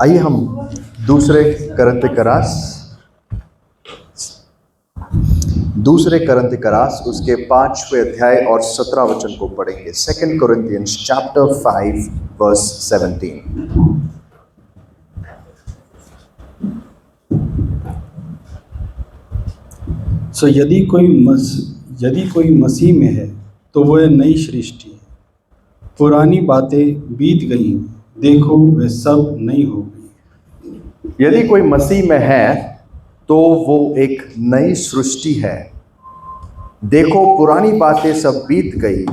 आइए हम दूसरे करंथिकरास उसके 5वें अध्याय और 17 वचन को पढ़ेंगे। 2 Corinthians chapter 5 verse 17। सो यदि कोई मसीह में है तो वह नई सृष्टि है, पुरानी बातें बीत गई, देखो वे सब नई हो गई। यदि कोई मसीह में है तो वो एक नई सृष्टि है, देखो पुरानी बातें सब बीत गई,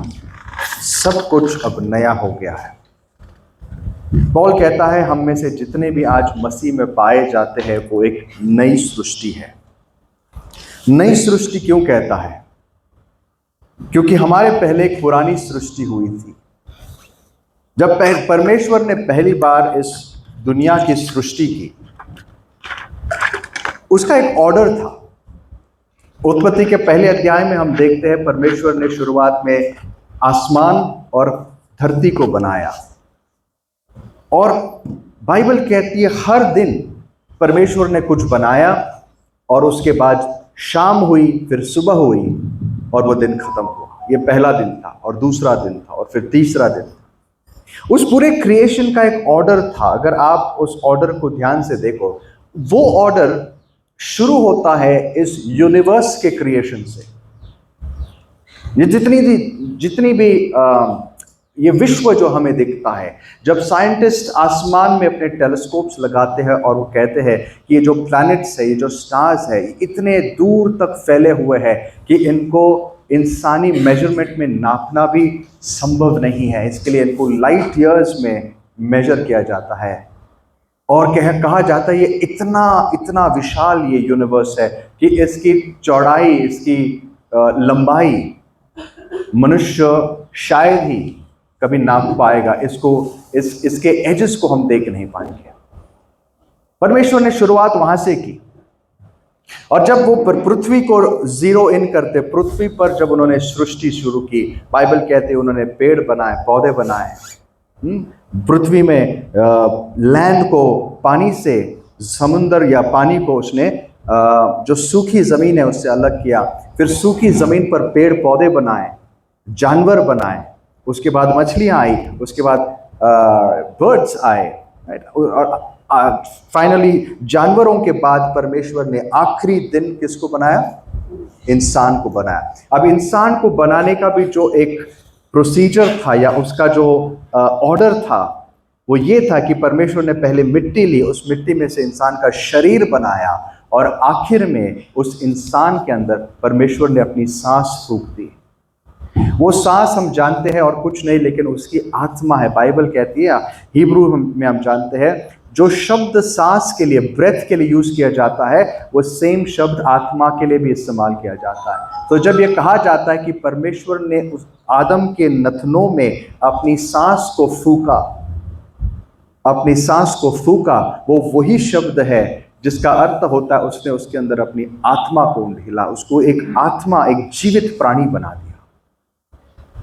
सब कुछ अब नया हो गया है। पौल कहता है हम में से जितने भी आज मसीह में पाए जाते हैं वो एक नई सृष्टि है। नई सृष्टि क्यों कहता है? क्योंकि हमारे पहले एक पुरानी सृष्टि हुई थी। जब परमेश्वर ने पहली बार इस दुनिया की सृष्टि की, उसका एक ऑर्डर था। उत्पत्ति के पहले अध्याय में हम देखते हैं परमेश्वर ने शुरुआत में आसमान और धरती को बनाया, और बाइबल कहती है हर दिन परमेश्वर ने कुछ बनाया, और उसके बाद शाम हुई, फिर सुबह हुई, और वो दिन खत्म हुआ। ये पहला दिन था, और दूसरा दिन था, और फिर तीसरा दिन था। उस पूरे क्रिएशन का एक ऑर्डर था। अगर आप उस ऑर्डर को ध्यान से देखो, वो ऑर्डर शुरू होता है इस यूनिवर्स के क्रिएशन से। ये जितनी भी ये विश्व जो हमें दिखता है, जब साइंटिस्ट आसमान में अपने टेलीस्कोप्स लगाते हैं और वो कहते हैं कि ये जो प्लैनेट्स है, ये जो स्टार्स है, इतने दूर तक फैले हुए हैं कि इनको इंसानी मेजरमेंट में नापना भी संभव नहीं है। इसके लिए इनको लाइट ईयर्स में मेजर किया जाता है, और कहा जाता है ये इतना विशाल ये यूनिवर्स है कि इसकी चौड़ाई, इसकी लंबाई मनुष्य शायद ही कभी नाप पाएगा। इसके एजेस को हम देख नहीं पाएंगे। परमेश्वर ने शुरुआत वहां से की, और जब वो पृथ्वी को जीरो इन करते, पृथ्वी पर जब उन्होंने सृष्टि शुरू की, बाइबल कहते हैं उन्होंने पेड़ बनाए, पौधे बनाए, पृथ्वी में लैंड को पानी से, समुंदर या पानी को उसने जो सूखी जमीन है उससे अलग किया, फिर सूखी जमीन पर पेड़ पौधे बनाए, जानवर बनाए, उसके बाद मछलियां आई, उसके बाद बर्ड्स आए, और फाइनली जानवरों के बाद परमेश्वर ने आखिरी दिन किसको बनाया? इंसान को बनाया। अब इंसान को बनाने का भी जो एक प्रोसीजर था या उसका जो ऑर्डर था वो ये था कि परमेश्वर ने पहले मिट्टी ली, उस मिट्टी में से इंसान का शरीर बनाया, और आखिर में उस इंसान के अंदर परमेश्वर ने अपनी सांस फूंक दी। वो सांस हम जानते हैं और कुछ नहीं, लेकिन उसकी आत्मा है। बाइबल कहती है, हिब्रू में हम जानते हैं, जो शब्द सांस के लिए, ब्रेथ के लिए यूज किया जाता है, वो सेम शब्द आत्मा के लिए भी इस्तेमाल किया जाता है। तो जब ये कहा जाता है कि परमेश्वर ने उस आदम के नथनों में अपनी सांस को फूका, वो वही शब्द है जिसका अर्थ होता है उसने उसके अंदर अपनी आत्मा को ढीला, उसको एक आत्मा, एक जीवित प्राणी बना दिया।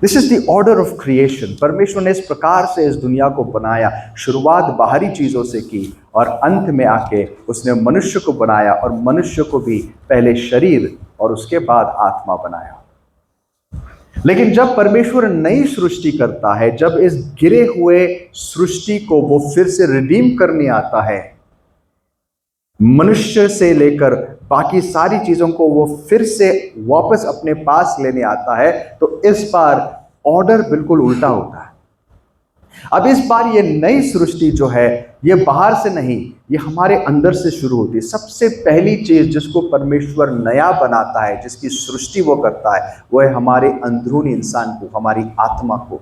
This is the order of creation. परमेश्वर ने इस प्रकार से इस दुनिया को बनाया। शुरुआत बाहरी चीजों से की, और अंत में आके उसने मनुष्य को बनाया, और मनुष्य को भी पहले शरीर और उसके बाद आत्मा बनाया। लेकिन जब परमेश्वर नई सृष्टि करता है, जब इस गिरे हुए सृष्टि को वो फिर से रिडीम करने आता है, मनुष्य से लेकर बाकी सारी चीजों को वो फिर से वापस अपने पास लेने आता है, तो इस बार ऑर्डर बिल्कुल उल्टा होता है। अब इस बार ये नई सृष्टि जो है, ये बाहर से नहीं, ये हमारे अंदर से शुरू होती है। सबसे पहली चीज जिसको परमेश्वर नया बनाता है, जिसकी सृष्टि वो करता है, वो है हमारे अंदरूनी इंसान को, हमारी आत्मा को।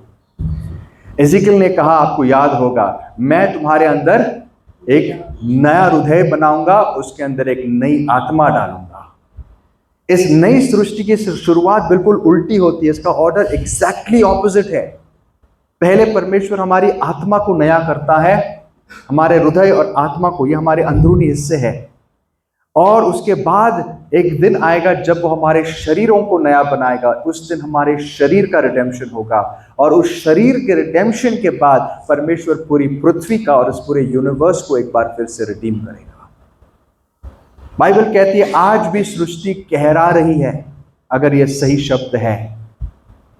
एजिकियल ने कहा, आपको याद होगा, मैं तुम्हारे अंदर एक नया हृदय बनाऊंगा, उसके अंदर एक नई आत्मा डालूंगा। इस नई सृष्टि की शुरुआत बिल्कुल उल्टी होती है। इसका ऑर्डर एग्जैक्टली ऑपोजिट है। पहले परमेश्वर हमारी आत्मा को नया करता है, हमारे हृदय और आत्मा को, ये हमारे अंदरूनी हिस्से है। और उसके बाद एक दिन आएगा जब वो हमारे शरीरों को नया बनाएगा। उस दिन हमारे शरीर का रिडेम्पशन होगा, और उस शरीर के रिडेम्पशन के बाद परमेश्वर पूरी पृथ्वी का और इस पूरे यूनिवर्स को एक बार फिर से रिडीम करेगा। बाइबल कहती है आज भी सृष्टि कहरा रही है, अगर यह सही शब्द है।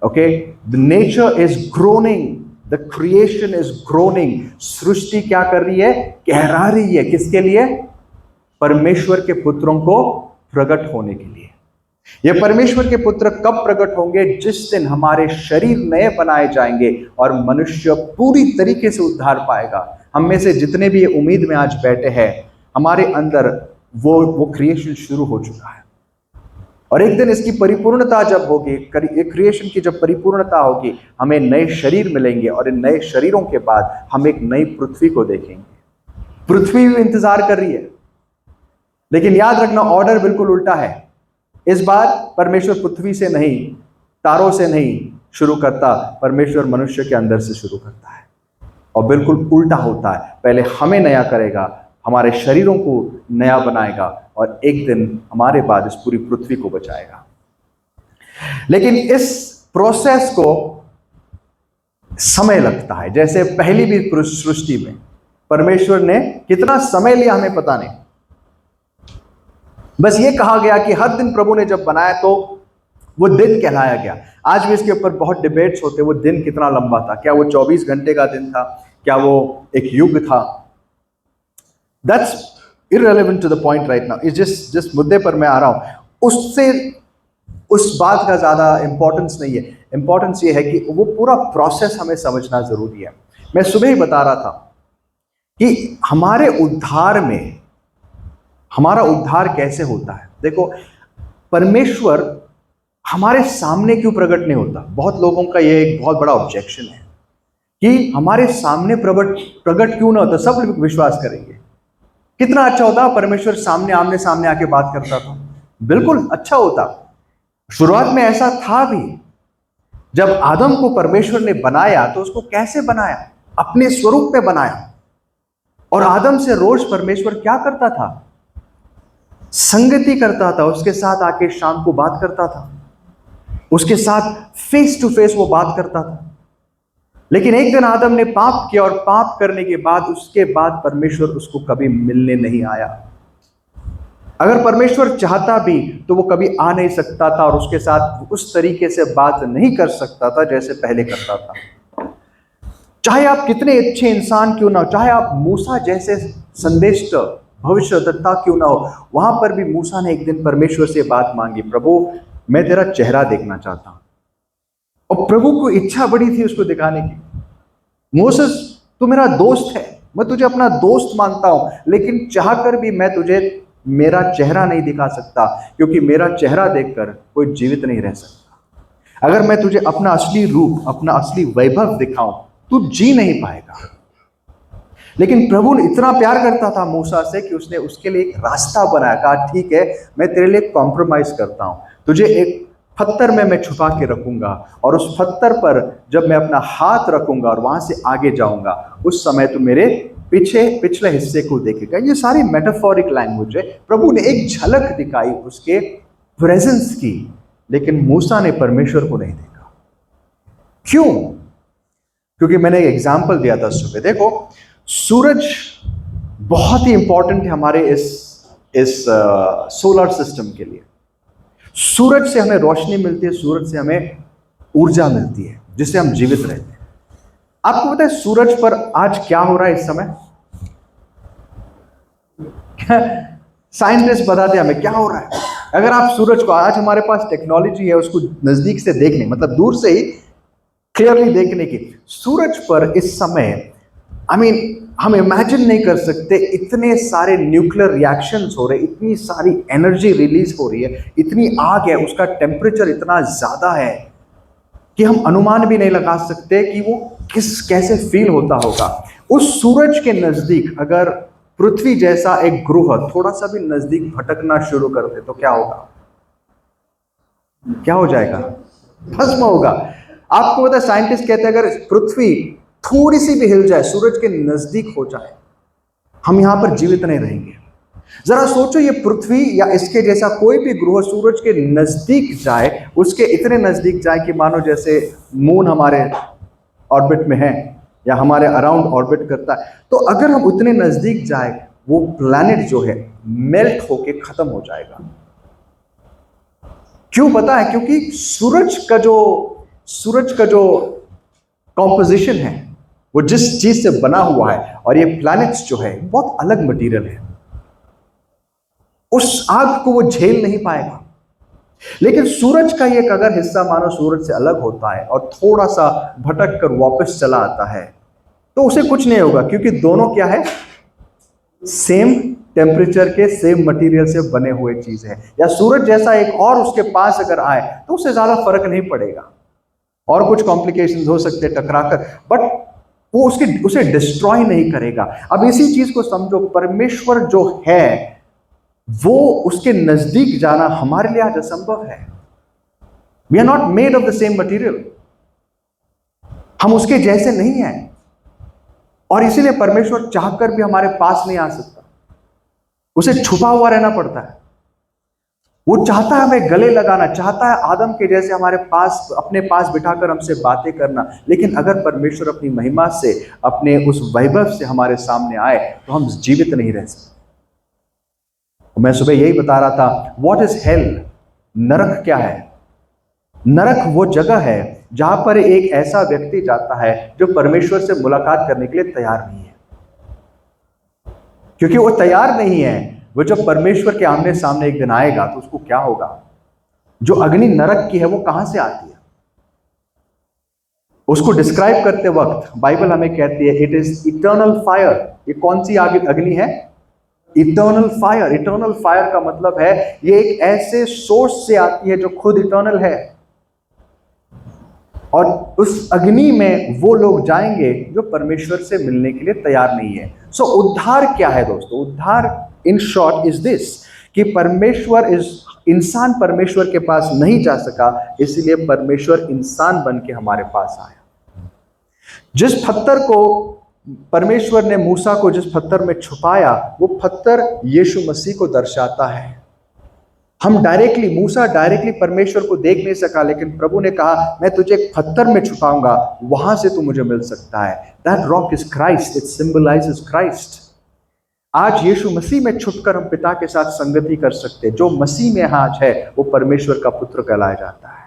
Okay, the nature is groaning, the creation is groaning. सृष्टि क्या कर रही है? कहरा रही है। किसके लिए? परमेश्वर के पुत्रों को प्रकट होने के लिए। ये परमेश्वर के पुत्र कब प्रकट होंगे? जिस दिन हमारे शरीर नए बनाए जाएंगे और मनुष्य पूरी तरीके से उद्धार पाएगा। हम में से जितने भी ये उम्मीद में आज बैठे हैं, हमारे अंदर वो क्रिएशन शुरू हो चुका है, और एक दिन इसकी परिपूर्णता जब होगी, क्रिएशन की जब परिपूर्णता होगी, हमें नए शरीर मिलेंगे, और इन नए शरीरों के बाद हम एक नई पृथ्वी को देखेंगे। पृथ्वी भी इंतजार कर रही है, लेकिन याद रखना ऑर्डर बिल्कुल उल्टा है। इस बार परमेश्वर पृथ्वी से नहीं, तारों से नहीं शुरू करता, परमेश्वर मनुष्य के अंदर से शुरू करता है, और बिल्कुल उल्टा होता है। पहले हमें नया करेगा, हमारे शरीरों को नया बनाएगा, और एक दिन हमारे बाद इस पूरी पृथ्वी को बचाएगा। लेकिन इस प्रोसेस को समय लगता है। जैसे पहली भी सृष्टि में परमेश्वर ने कितना समय लिया हमें पता नहीं। बस ये कहा गया कि हर दिन प्रभु ने जब बनाया तो वो दिन कहलाया गया। आज भी इसके ऊपर बहुत डिबेट्स होते हैं, वो दिन कितना लंबा था, क्या वो 24 घंटे का दिन था, क्या वो एक युग था। That's irrelevant to the point right now। जिस मुद्दे पर मैं आ रहा हूं उससे उस बात का ज्यादा इंपॉर्टेंस नहीं है। इंपॉर्टेंस ये है कि वो पूरा प्रोसेस हमें समझना जरूरी है। मैं सुबह ही बता रहा था कि हमारे उद्धार में, हमारा उद्धार कैसे होता है। देखो, परमेश्वर हमारे सामने क्यों प्रकट नहीं होता? बहुत लोगों का ये एक बहुत बड़ा ऑब्जेक्शन है कि हमारे सामने प्रकट क्यों ना होता। सब लोग विश्वास करेंगे कितना अच्छा होता परमेश्वर सामने आमने सामने आके बात करता था। बिल्कुल अच्छा होता। शुरुआत में ऐसा था भी। जब आदम को परमेश्वर ने बनाया तो उसको कैसे बनाया? अपने स्वरूप में बनाया। और आदम से रोज परमेश्वर क्या करता था? संगति करता था, उसके साथ आके शाम को बात करता था, उसके साथ फेस टू फेस वो बात करता था। लेकिन एक दिन आदम ने पाप किया, और पाप करने के बाद उसके बाद परमेश्वर उसको कभी मिलने नहीं आया। अगर परमेश्वर चाहता भी तो वो कभी आ नहीं सकता था, और उसके साथ उस तरीके से बात नहीं कर सकता था जैसे पहले करता था। चाहे आप कितने अच्छे इंसान क्यों ना हो, चाहे आप मूसा जैसे संदेश भविष्यद्वक्ता क्यों ना हो, वहां पर भी मूसा ने एक दिन परमेश्वर से बात मांगी, प्रभु मैं तेरा चेहरा देखना चाहता हूं। और प्रभु को इच्छा बड़ी थी उसको दिखाने की। मोसेस तू मेरा दोस्त है, मैं तुझे अपना दोस्त मानता हूं, लेकिन चाहकर भी मैं तुझे मेरा चेहरा नहीं दिखा सकता, क्योंकि मेरा चेहरा देखकर कोई जीवित नहीं रह सकता। अगर मैं तुझे अपना असली रूप, अपना असली वैभव दिखाऊं, तू जी नहीं पाएगा। लेकिन प्रभु ने इतना प्यार करता था मूसा से कि उसने उसके लिए एक रास्ता बनाया। कहा ठीक है, मैं तेरे लिए कॉम्प्रोमाइज करता हूं, तुझे एक पत्थर में मैं छुपा के रखूंगा, और उस पत्थर पर जब मैं अपना हाथ रखूंगा और वहां से आगे जाऊंगा, उस समय तू मेरे पिछले हिस्से को देखेगा। ये सारी मेटाफोरिक लैंग्वेज है। प्रभु ने एक झलक दिखाई उसके प्रेजेंस की, लेकिन मूसा ने परमेश्वर को नहीं देखा। क्यों? क्योंकि मैंने एक एग्जाम्पल दिया था सुबह। देखो, सूरज बहुत ही इंपॉर्टेंट है हमारे इस सोलर सिस्टम के लिए। सूरज से हमें रोशनी मिलती है, सूरज से हमें ऊर्जा मिलती है, जिससे हम जीवित रहते हैं। आपको पता है सूरज पर आज क्या हो रहा है इस समय? साइंटिस्ट बताते हैं हमें क्या हो रहा है। अगर आप सूरज को, आज हमारे पास टेक्नोलॉजी है उसको नजदीक से देखने, मतलब दूर से ही क्लियरली देखने की। सूरज पर इस समय हम इमेजिन नहीं कर सकते, इतने सारे न्यूक्लियर रिएक्शंस हो रहे, इतनी सारी एनर्जी रिलीज हो रही है, इतनी आग है, उसका टेम्परेचर इतना ज्यादा है कि हम अनुमान भी नहीं लगा सकते कि वो कैसे फील होता होगा। उस सूरज के नजदीक अगर पृथ्वी जैसा एक ग्रह थोड़ा सा भी नजदीक भटकना शुरू कर दे तो क्या होगा? क्या हो जाएगा? भस्म होगा। आपको पता है साइंटिस्ट कहते हैं अगर पृथ्वी थोड़ी सी भी हिल जाए, सूरज के नजदीक हो जाए, हम यहां पर जीवित नहीं रहेंगे। जरा सोचो, ये पृथ्वी या इसके जैसा कोई भी ग्रह सूरज के नजदीक जाए, उसके इतने नजदीक जाए कि मानो जैसे मून हमारे ऑर्बिट में है या हमारे अराउंड ऑर्बिट करता है, तो अगर हम उतने नजदीक जाए, वो प्लैनेट जो है मेल्ट होके खत्म हो जाएगा। क्यों पता है? क्योंकि सूरज का जो कॉम्पोजिशन है वो जिस चीज से बना हुआ है, और ये प्लैनेट्स जो है बहुत अलग मटेरियल है, उस आग को वो झेल नहीं पाएगा। लेकिन सूरज का एक अगर हिस्सा मानो सूरज से अलग होता है और थोड़ा सा भटक कर वापस चला आता है, तो उसे कुछ नहीं होगा, क्योंकि दोनों क्या है? सेम टेम्परेचर के सेम मटेरियल से बने हुए चीज है। या सूरज जैसा एक और उसके पास अगर आए तो उससे ज्यादा फर्क नहीं पड़ेगा, और कुछ कॉम्प्लिकेशंस हो सकते हैं टकराकर, बट वो उसे डिस्ट्रॉय नहीं करेगा। अब इसी चीज को समझो, परमेश्वर जो है वो उसके नजदीक जाना हमारे लिए आज असंभव है। We are not made of the same material, हम उसके जैसे नहीं हैं, और इसीलिए परमेश्वर चाहकर भी हमारे पास नहीं आ सकता, उसे छुपा हुआ रहना पड़ता है। वो चाहता है हमें गले लगाना, चाहता है आदम के जैसे हमारे पास, अपने पास बिठाकर हमसे बातें करना, लेकिन अगर परमेश्वर अपनी महिमा से, अपने उस वैभव से हमारे सामने आए तो हम जीवित नहीं रह सकते। मैं सुबह यही बता रहा था, व्हाट इज हेल? नरक क्या है? नरक वो जगह है जहां पर एक ऐसा व्यक्ति जाता है जो परमेश्वर से मुलाकात करने के लिए तैयार नहीं है। क्योंकि वो तैयार नहीं है, वो जब परमेश्वर के आमने सामने एक दिन आएगा तो उसको क्या होगा? जो अग्नि नरक की है वो कहां से आती है? उसको डिस्क्राइब करते वक्त बाइबल हमें कहती है, इट इज इटर्नल फायर। ये कौन सी अग्नि है? Eternal fire. इटर्नल फायर का मतलब है ये एक ऐसे सोर्स से आती है जो खुद इटर्नल है, और उस अग्नि में वो लोग जाएंगे जो परमेश्वर से मिलने के लिए तैयार नहीं है। सो उद्धार क्या है दोस्तों? उद्धार इन शॉर्ट इज दिस, कि इंसान परमेश्वर के पास नहीं जा सका, इसलिए परमेश्वर इंसान बन के हमारे पास आया। जिस पत्थर को परमेश्वर ने मूसा को जिस पत्थर में छुपाया, वो पत्थर यीशु मसीह को दर्शाता है। मूसा डायरेक्टली परमेश्वर को देख नहीं सका, लेकिन प्रभु ने कहा, मैं तुझे एक पत्थर में छुपाऊंगा, वहां से तू मुझे मिल सकता है। That rock is Christ, it symbolizes Christ. आज यीशु मसीह में छुपकर हम पिता के साथ संगति कर सकते हैं। जो मसीह में आज है वो परमेश्वर का पुत्र कहलाया जाता है।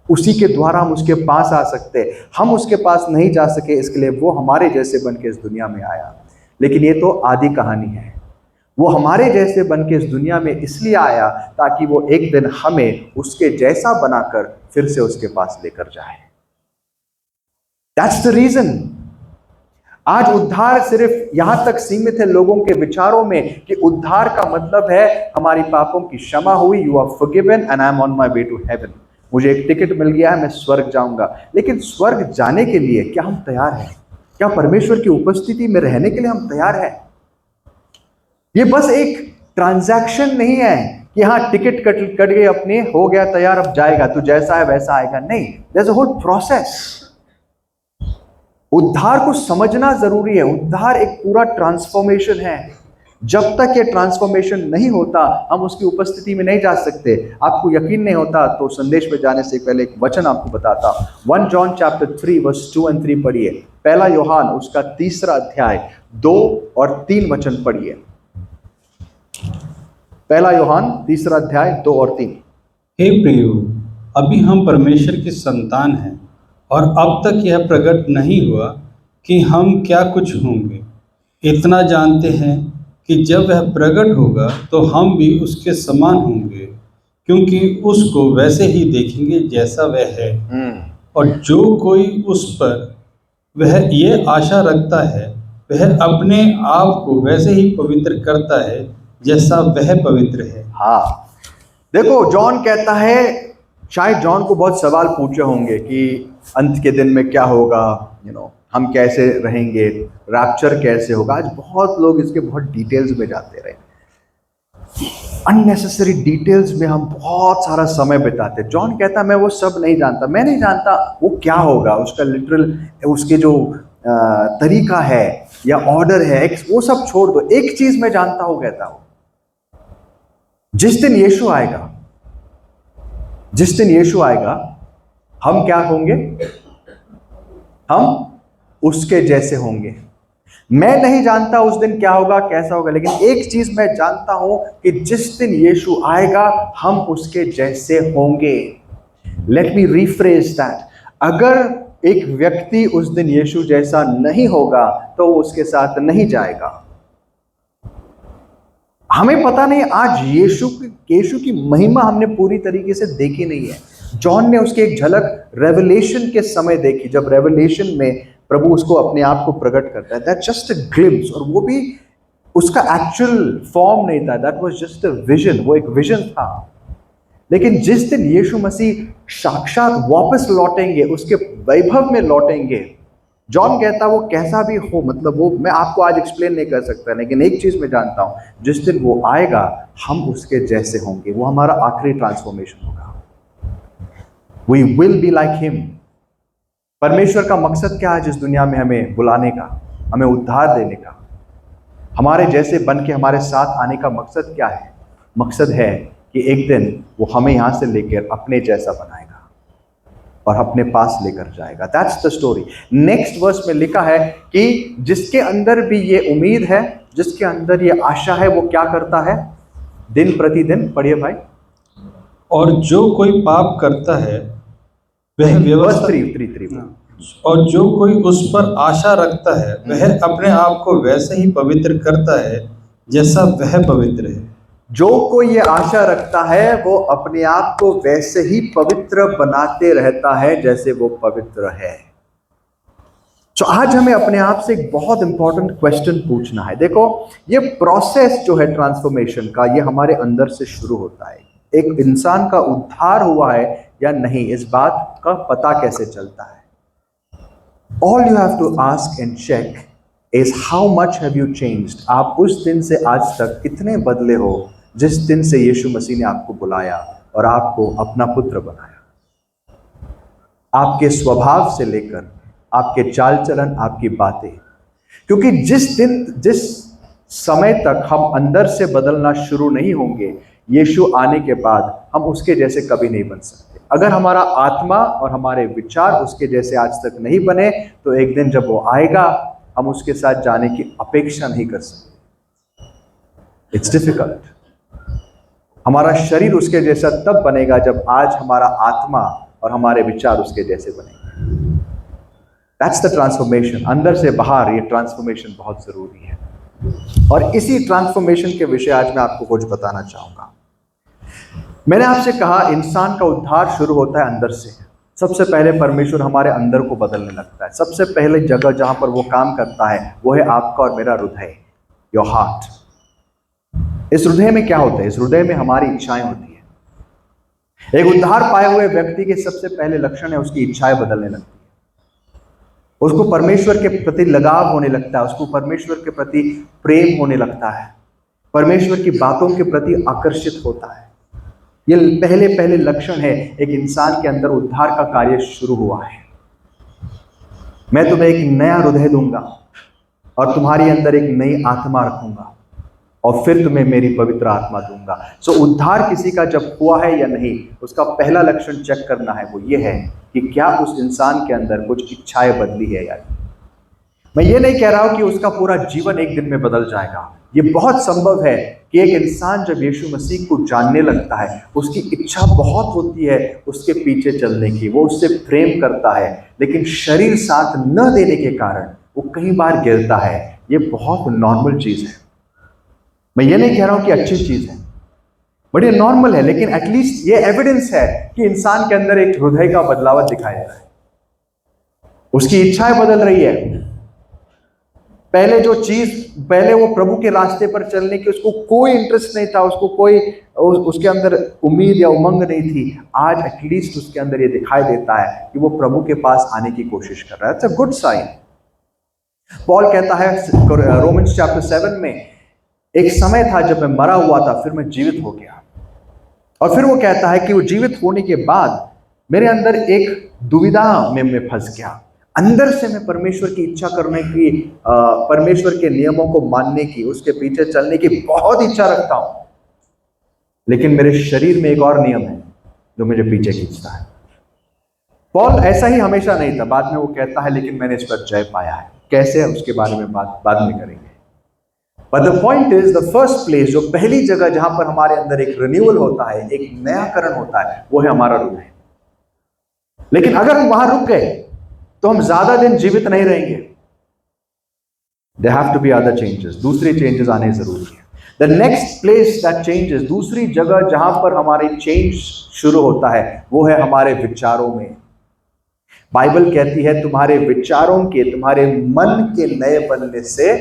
उसी के द्वारा हम उसके पास आ सकते हैं। हम उसके पास नहीं जा सके, इसके लिए वो हमारे जैसे बन के इस दुनिया में आया। लेकिन ये तो आदि कहानी है। वो हमारे जैसे बन के इस दुनिया में इसलिए आया ताकि वो एक दिन हमें उसके जैसा बनाकर फिर से उसके पास लेकर जाए। That's the reason. आज उद्धार सिर्फ यहां तक सीमित है लोगों के विचारों में कि उद्धार का मतलब है हमारी पापों की क्षमा हुई, you are forgiven and I am on my way to heaven. मुझे एक टिकट मिल गया है, मैं स्वर्ग जाऊंगा। लेकिन स्वर्ग जाने के लिए क्या हम तैयार हैं? क्या परमेश्वर की उपस्थिति में रहने के लिए हम तैयार हैं? ये बस एक ट्रांजैक्शन नहीं है कि हाँ टिकट कट गई अपनी, हो गया तैयार, अब जाएगा, तू जैसा है वैसा आएगा। नहीं, there is a whole process. उद्धार को समझना जरूरी है। उद्धार एक पूरा ट्रांसफॉर्मेशन है। जब तक ये ट्रांसफॉर्मेशन नहीं होता हम उसकी उपस्थिति में नहीं जा सकते। आपको यकीन नहीं होता तो संदेश में जाने से पहले एक वचन आपको बताता। 1 John chapter 3 verse 2 and 3 पढ़िए। पहला यूहन्ना उसका 3 अध्याय 2 और 3 वचन पढ़िए। पहला यूहन्ना 3 अध्याय 2 और 3। हे प्रियो, अभी हम परमेश्वर की संतान हैं और अब तक यह प्रकट नहीं हुआ कि हम क्या कुछ होंगे। इतना जानते हैं कि जब वह प्रकट होगा तो हम भी उसके समान होंगे, क्योंकि उसको वैसे ही देखेंगे जैसा वह है। और जो कोई उस पर वह ये आशा रखता है वह अपने आप को वैसे ही पवित्र करता है जैसा वह पवित्र है। हाँ, देखो जॉन कहता है, शायद जॉन को बहुत सवाल पूछे होंगे कि अंत के दिन में क्या होगा, हम कैसे रहेंगे, रैप्चर कैसे होगा। आज बहुत लोग इसके बहुत डिटेल्स में जाते रहे, अननेसेसरी डिटेल्स में हम बहुत सारा समय बिताते। जॉन कहता मैं वो सब नहीं जानता, मैं नहीं जानता वो क्या होगा, उसका लिटरल उसके जो तरीका है या ऑर्डर है, वो सब छोड़ दो। एक चीज मैं जानता हूँ, कहता हूँ जिस दिन यीशु आएगा, जिस दिन यीशु आएगा, हम क्या होंगे? हम उसके जैसे होंगे। मैं नहीं जानता उस दिन क्या होगा, कैसा होगा, लेकिन एक चीज मैं जानता हूं कि जिस दिन यीशु आएगा हम उसके जैसे होंगे। Let me rephrase that. अगर एक व्यक्ति उस दिन यीशु जैसा नहीं होगा तो वो उसके साथ नहीं जाएगा। हमें पता नहीं, आज यीशु की महिमा हमने पूरी तरीके से देखी नहीं है। जॉन ने उसकी एक झलक रेवलेशन के समय देखी, जब रेवलेशन में प्रभु उसको अपने आप को प्रकट करता है। दैट जस्ट अ ग्लिम्स, और वो भी उसका एक्चुअल फॉर्म नहीं था, that was just a vision, वो एक विजन था। लेकिन जिस दिन यीशु मसीह साक्षात वापस लौटेंगे, उसके वैभव में लौटेंगे, जॉन कहता वो कैसा भी हो, मतलब वो मैं आपको आज एक्सप्लेन नहीं कर सकता, लेकिन एक चीज मैं जानता हूं, जिस दिन वो आएगा हम उसके जैसे होंगे। वो हमारा आखिरी ट्रांसफॉर्मेशन होगा। We will be like him. परमेश्वर का मकसद क्या है इस दुनिया में? हमें बुलाने का, हमें उद्धार देने का, हमारे जैसे बन के हमारे साथ आने का मकसद क्या है? मकसद है कि एक दिन वो हमें यहां से लेकर अपने जैसा बनाएगा और अपने पास लेकर जाएगा। That's the story. Next verse में लिखा है कि जिसके अंदर भी ये उम्मीद है, जिसके अंदर ये आशा है, वो क्या करता है? दिन प्रतिदिन, पढ़िए भाई। और जो कोई पाप करता है वह व्यवस्था, और जो कोई उस पर आशा रखता है वह अपने आप को वैसे ही पवित्र करता है जैसा वह पवित्र है। जो कोई ये आशा रखता है वो अपने आप को वैसे ही पवित्र बनाते रहता है जैसे वो पवित्र है। तो आज हमें अपने आप से एक बहुत इंपॉर्टेंट क्वेश्चन पूछना है। देखो, ये प्रोसेस जो है ट्रांसफॉर्मेशन का, ये हमारे अंदर से शुरू होता है। एक इंसान का उद्धार हुआ है या नहीं, इस बात का पता कैसे चलता है? All you have to ask and check is how much have you changed. आप उस दिन से आज तक कितने बदले हो जिस दिन से यीशु मसीह ने आपको बुलाया और आपको अपना पुत्र बनाया। आपके स्वभाव से लेकर आपके चाल चलन, आपकी बातें, क्योंकि जिस समय तक हम अंदर से बदलना शुरू नहीं होंगे, यीशु आने के बाद हम उसके जैसे कभी नहीं बन सकते। अगर हमारा आत्मा और हमारे विचार उसके जैसे आज तक नहीं बने, तो एक दिन जब वो आएगा हम उसके साथ जाने की अपेक्षा नहीं कर सकते। It's difficult. हमारा शरीर उसके जैसा तब बनेगा जब आज हमारा आत्मा और हमारे विचार उसके जैसे बनेंगे। That's the transformation. अंदर से बाहर ये ट्रांसफॉर्मेशन बहुत जरूरी है। और इसी ट्रांसफॉर्मेशन के विषय आज मैं आपको कुछ बताना चाहूंगा। मैंने आपसे कहा इंसान का उद्धार शुरू होता है अंदर से। सबसे पहले परमेश्वर हमारे अंदर को बदलने लगता है। सबसे पहले जगह जहां पर वो काम करता है वो है आपका और मेरा हृदय, योर हार्ट। इस हृदय में क्या होता है? इस हृदय में हमारी इच्छाएं होती है। एक उद्धार पाए हुए व्यक्ति के सबसे पहले लक्षण है उसकी इच्छाएं बदलने लगती है। उसको परमेश्वर के प्रति लगाव होने लगता है, उसको परमेश्वर के प्रति प्रेम होने लगता है, परमेश्वर की बातों के प्रति आकर्षित होता है। ये पहले लक्षण है एक इंसान के अंदर उद्धार का कार्य शुरू हुआ है। मैं तुम्हें एक नया हृदय दूंगा और तुम्हारे अंदर एक नई आत्मा रखूंगा और फिर तुम्हें मेरी पवित्र आत्मा दूंगा। सो उद्धार किसी का जब हुआ है या नहीं, उसका पहला लक्षण चेक करना है, वो ये है कि क्या उस इंसान के अंदर कुछ इच्छाएं बदली है या नहीं। मैं ये नहीं कह रहा हूं कि उसका पूरा जीवन एक दिन में बदल जाएगा। ये बहुत संभव है कि एक इंसान जब यीशु मसीह को जानने लगता है, उसकी इच्छा बहुत होती है उसके पीछे चलने की, वो उससे प्रेम करता है, लेकिन शरीर साथ न देने के कारण वो कई बार गिरता है। ये बहुत नॉर्मल चीज है। मैं ये नहीं कह रहा हूं कि अच्छी चीज है, बट ये नॉर्मल है। लेकिन एटलीस्ट ये एविडेंस है कि इंसान के अंदर एक हृदय का बदलाव दिखाई दे रहा है, उसकी इच्छाएं बदल रही है। पहले वो प्रभु के रास्ते पर चलने की उसको कोई इंटरेस्ट नहीं था, उसको कोई उसके अंदर उम्मीद या उमंग नहीं थी। आज एटलीस्ट उसके अंदर ये दिखाई देता है कि वो प्रभु के पास आने की कोशिश कर रहा है। It's a good sign. Paul कहता है रोमन्स चैप्टर 7 में, एक समय था जब मैं मरा हुआ था, फिर मैं जीवित हो गया। और फिर वो कहता है कि वो जीवित होने के बाद मेरे अंदर एक दुविधा में मैं फंस गया। अंदर से मैं परमेश्वर की इच्छा करने की, परमेश्वर के नियमों को मानने की, उसके पीछे चलने की बहुत इच्छा रखता हूं, लेकिन मेरे शरीर में एक और नियम है जो मुझे पीछे खींचता है। पॉल ऐसा ही हमेशा नहीं था, बाद में वो कहता है लेकिन मैंने इस पर जय पाया है। कैसे है उसके बारे में बाद में करेंगे। But the point is, the first place, जो पहली जगह जहां पर हमारे अंदर एक रिन्यूअल होता है, एक नयाकरण होता है, वो है हमारा हृदय। लेकिन अगर हम वहां रुक गए तो हम ज्यादा दिन जीवित नहीं रहेंगे। There have to be other changes, दूसरे चेंजेस आने जरूरी है। The next place that changes, दूसरी जगह जहां पर हमारे चेंज शुरू होता है, वो है हमारे विचारों में। बाइबल कहती है तुम्हारे विचारों के, तुम्हारे मन के नए बनने से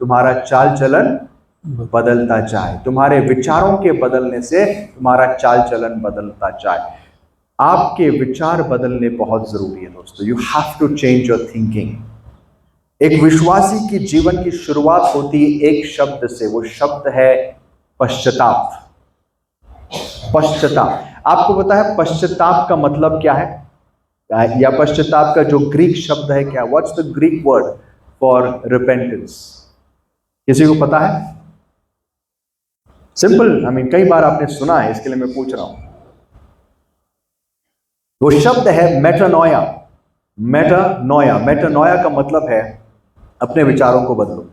तुम्हारा चाल चलन बदलता जाए। तुम्हारे विचारों के बदलने से तुम्हारा चाल चलन बदलता जाए। आपके विचार बदलने बहुत जरूरी है दोस्तों। You have to change your thinking. एक विश्वासी की जीवन की शुरुआत होती है एक शब्द से, वो शब्द है पश्चाताप। पश्चाताप, आपको पता है पश्चाताप का मतलब क्या है, या पश्चाताप का जो ग्रीक शब्द है क्या? What's the Greek word for repentance? किसी को पता है? सिंपल, कई बार आपने सुना है, इसके लिए मैं पूछ रहा हूं। वो शब्द है मेटानोया। मेटानोया, मेटानोया का मतलब है अपने विचारों को बदलो।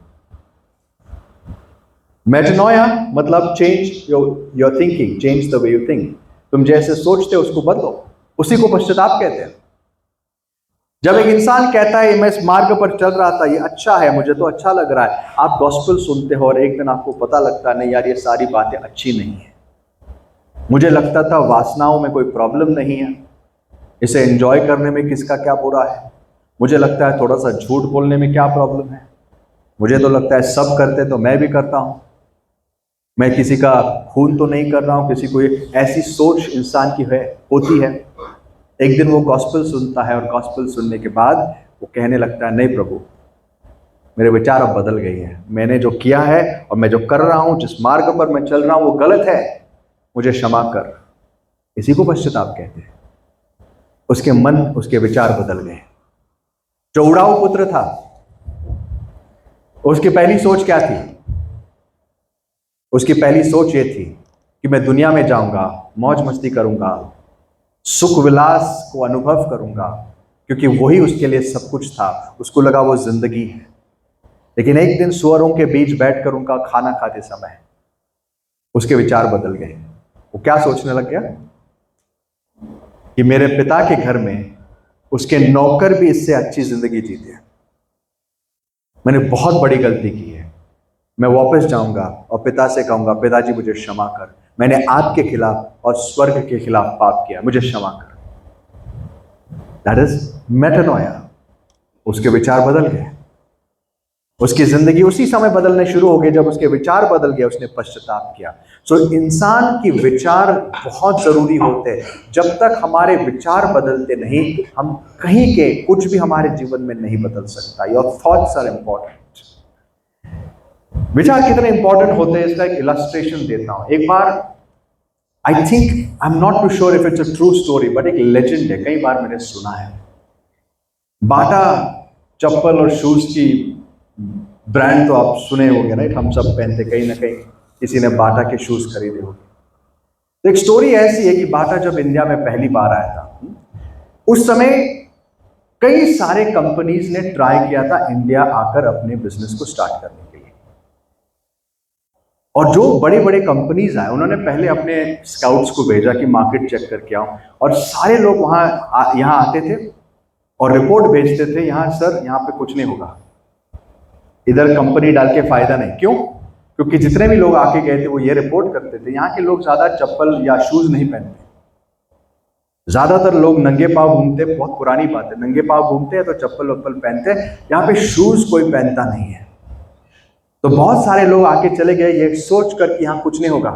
मेटानोया मतलब change your thinking, change the way you think. तुम जैसे सोचते हो उसको बदलो, उसी को पश्चाताप कहते हैं। जब एक इंसान कहता है मैं इस मार्ग पर चल रहा था, ये अच्छा है, मुझे तो अच्छा लग रहा है। आप गॉस्पेल सुनते हो और एक दिन आपको पता लगता है नहीं यार, ये सारी बातें अच्छी नहीं है। मुझे लगता था वासनाओं में कोई प्रॉब्लम नहीं है, इसे एंजॉय करने में किसका क्या बुरा है। मुझे लगता है थोड़ा सा झूठ बोलने में क्या प्रॉब्लम है। मुझे तो लगता है सब करते तो मैं भी करता हूं, मैं किसी का खून तो नहीं कर रहा हूं, किसी को। ऐसी सोच इंसान की होती है। एक दिन वो गॉस्पेल सुनता है और गॉस्पेल सुनने के बाद वो कहने लगता है नहीं प्रभु, मेरे विचार अब बदल गए हैं। मैंने जो किया है और मैं जो कर रहा हूं, जिस मार्ग पर मैं चल रहा हूं वो गलत है, मुझे क्षमा कर। इसी को पश्चाताप कहते हैं। उसके मन, उसके विचार बदल गए। जो उड़ाऊ पुत्र था, उसकी पहली सोच क्या थी? उसकी पहली सोच ये थी कि मैं दुनिया में जाऊंगा, मौज मस्ती करूंगा, सुख विलास को अनुभव करूंगा, क्योंकि वही उसके लिए सब कुछ था। उसको लगा वो जिंदगी है। लेकिन एक दिन सुअरों के बीच बैठकर उनका खाना खाते समय उसके विचार बदल गए। वो क्या सोचने लग गया कि मेरे पिता के घर में उसके नौकर भी इससे अच्छी जिंदगी जीते हैं। मैंने बहुत बड़ी गलती की है। मैं वापस जाऊंगा और पिता से कहूंगा पिताजी मुझे क्षमा कर, मैंने आपके खिलाफ और स्वर्ग के खिलाफ पाप किया, मुझे क्षमा कर। That is metanoia. उसके विचार बदल गए। उसकी जिंदगी उसी समय बदलने शुरू हो गई जब उसके विचार बदल गए, उसने पश्चाताप किया। सो इंसान की विचार बहुत जरूरी होते हैं। जब तक हमारे विचार बदलते नहीं, हम कहीं के कुछ भी हमारे जीवन में नहीं बदल सकता। Your thoughts are important. विचार कितने इंपॉर्टेंट होते हैं इसका एक इलस्ट्रेशन देता हूं। एक बार, I think, I am not too sure if it's a true story, but एक लेजेंड है, कई बार मैंने सुना है। बाटा चप्पल और शूज की ब्रांड तो आप सुने होंगे ना, हम सब पहनते, कहीं ना कहीं किसी ने बाटा के शूज खरीदे होंगे। तो एक स्टोरी ऐसी है कि बाटा जब इंडिया में पहली बार आया था, उस समय कई सारे कंपनीज ने ट्राई किया था इंडिया आकर अपने बिजनेस को स्टार्ट करने के लिए। और जो बड़े बड़े कंपनीज आए, उन्होंने पहले अपने स्काउट्स को भेजा कि मार्केट चेक करके आओ। और सारे लोग यहाँ आते थे और रिपोर्ट भेजते थे, यहाँ सर यहाँ पे कुछ नहीं होगा, इधर कंपनी डाल के फायदा नहीं। क्यों? क्योंकि जितने भी लोग आके गए थे वो ये रिपोर्ट करते थे यहाँ के लोग ज्यादा चप्पल या शूज नहीं पहनते, ज्यादातर लोग नंगे पांव घूमते। बहुत पुरानी बात है, नंगे पांव घूमते हैं तो चप्पल वप्पल पहनते हैं, यहाँ पे शूज कोई पहनता नहीं है। तो बहुत सारे लोग आके चले गए ये सोच कर कि यहाँ कुछ नहीं होगा।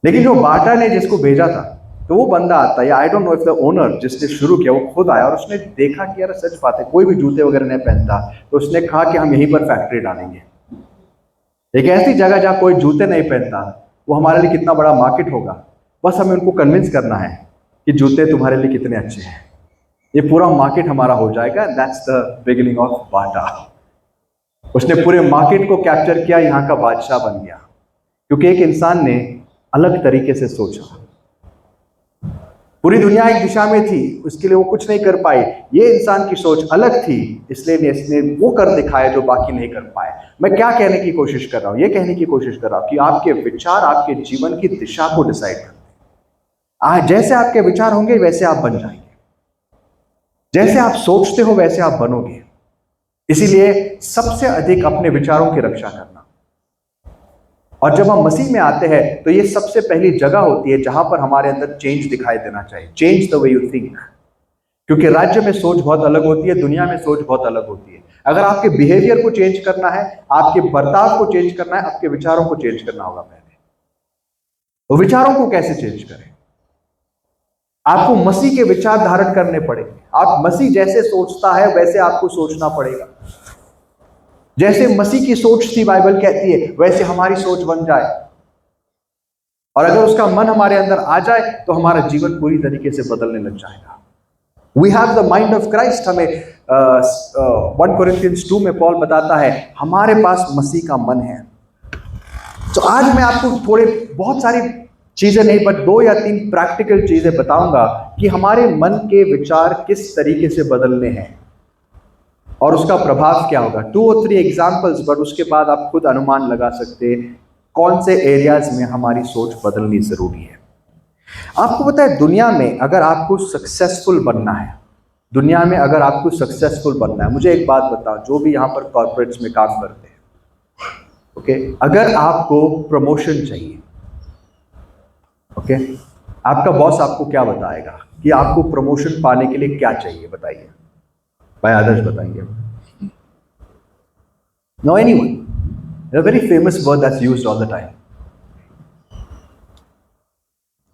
लेकिन जो बाटा ने जिसको भेजा था, तो वो बंदा आता, या I don't know if the owner जिसने शुरू किया, वो खुद आया और उसने देखा कि यार सच बात है, कोई भी जूते वगैरह नहीं पहनता। तो उसने कहा कि हम यहीं पर फैक्ट्री डालेंगे, एक ऐसी जगह जहां कोई जूते नहीं पहनता। वो हमारे लिए कितना बड़ा मार्केट होगा। बस हमें उनको कन्विंस करना है कि जूते तुम्हारे लिए कितने अच्छे हैं, ये पूरा मार्केट हमारा हो जाएगा। दैट्स द बिगिनिंग ऑफ बाटा। उसने पूरे मार्केट को कैप्चर किया, यहाँ का बादशाह बन गया। क्योंकि एक इंसान ने अलग तरीके से सोचा। पूरी दुनिया एक दिशा में थी, उसके लिए वो कुछ नहीं कर पाए। ये इंसान की सोच अलग थी, इसलिए इसने वो कर दिखाया जो बाकी नहीं कर पाए। मैं क्या कहने की कोशिश कर रहा हूं? ये कहने की कोशिश कर रहा हूं कि आपके विचार आपके जीवन की दिशा को डिसाइड करते हैं। आज जैसे आपके विचार होंगे वैसे आप बन जाएंगे, जैसे आप सोचते हो वैसे आप बनोगे। इसीलिए सबसे अधिक अपने विचारों की रक्षा करना। और जब हम मसीह में आते हैं तो ये सबसे पहली जगह होती है जहां पर हमारे अंदर चेंज दिखाई देना चाहिए। Change the way you think. क्योंकि राज्य में सोच बहुत अलग होती है, दुनिया में सोच बहुत अलग होती है। अगर आपके बिहेवियर को चेंज करना है, आपके बर्ताव को चेंज करना है, आपके विचारों को चेंज करना होगा पहले। तो विचारों को कैसे चेंज करें? आपको मसीह के विचार धारण करने पड़ेंगे। आप मसीह जैसे सोचता है वैसे आपको सोचना पड़ेगा। जैसे मसीह की सोच थी, बाइबल कहती है, वैसे हमारी सोच बन जाए। और अगर उसका मन हमारे अंदर आ जाए तो हमारा जीवन पूरी तरीके से बदलने लग जाएगा। We have the mind of Christ. हमें 1 कोरिन्थियंस 2 में पॉल बताता है हमारे पास मसीह का मन है। तो आज मैं आपको बहुत सारी चीजें नहीं, बट 2 या 3 प्रैक्टिकल चीजें बताऊंगा कि हमारे मन के विचार किस तरीके से बदलने हैं और उसका प्रभाव क्या होगा। 2 और 3 एग्जाम्पल्स, बट उसके बाद आप खुद अनुमान लगा सकते हैं कौन से एरियाज में हमारी सोच बदलनी जरूरी है। आपको पता है दुनिया में अगर आपको सक्सेसफुल बनना है, दुनिया में अगर आपको सक्सेसफुल बनना है, मुझे एक बात बताओ, जो भी यहाँ पर कॉर्पोरेट्स में काम करते हैं, ओके, अगर आपको प्रमोशन चाहिए, ओके, आपका बॉस आपको क्या बताएगा कि आपको प्रमोशन पाने के लिए क्या चाहिए? बताइए भाई, आदर्श बताइए। No anyone? A very famous word that's used all the time.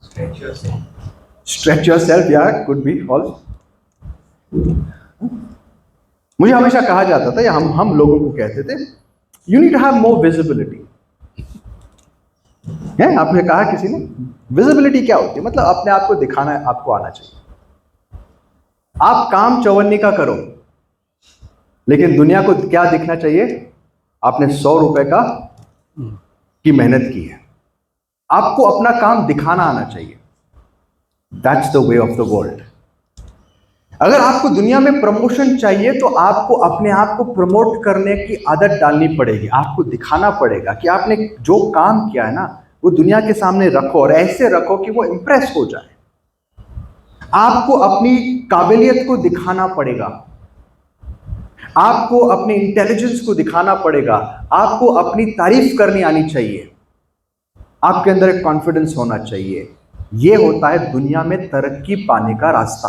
Stretch yourself. Stretch yourself, yeah, could be also. मुझे हमेशा कहा जाता था, या हम लोगों को कहते थे, you need to have more visibility. है, आपने कहा किसी ने? विजिबिलिटी क्या होती है? मतलब अपने आप को दिखाना है, आपको आना चाहिए। आप काम चौवन्नी का करो, लेकिन दुनिया को क्या दिखना चाहिए? आपने 100 रुपए की मेहनत की है। आपको अपना काम दिखाना आना चाहिए। That's the way of the world. अगर आपको दुनिया में प्रमोशन चाहिए तो आपको अपने आप को प्रमोट करने की आदत डालनी पड़ेगी। आपको दिखाना पड़ेगा कि आपने जो काम किया है ना, वो दुनिया के सामने रखो, और ऐसे रखो कि वो इंप्रेस हो जाए। आपको अपनी काबिलियत को दिखाना पड़ेगा, आपको अपने इंटेलिजेंस को दिखाना पड़ेगा, आपको अपनी तारीफ करनी आनी चाहिए, आपके अंदर एक कॉन्फिडेंस होना चाहिए। यह होता है दुनिया में तरक्की पाने का रास्ता।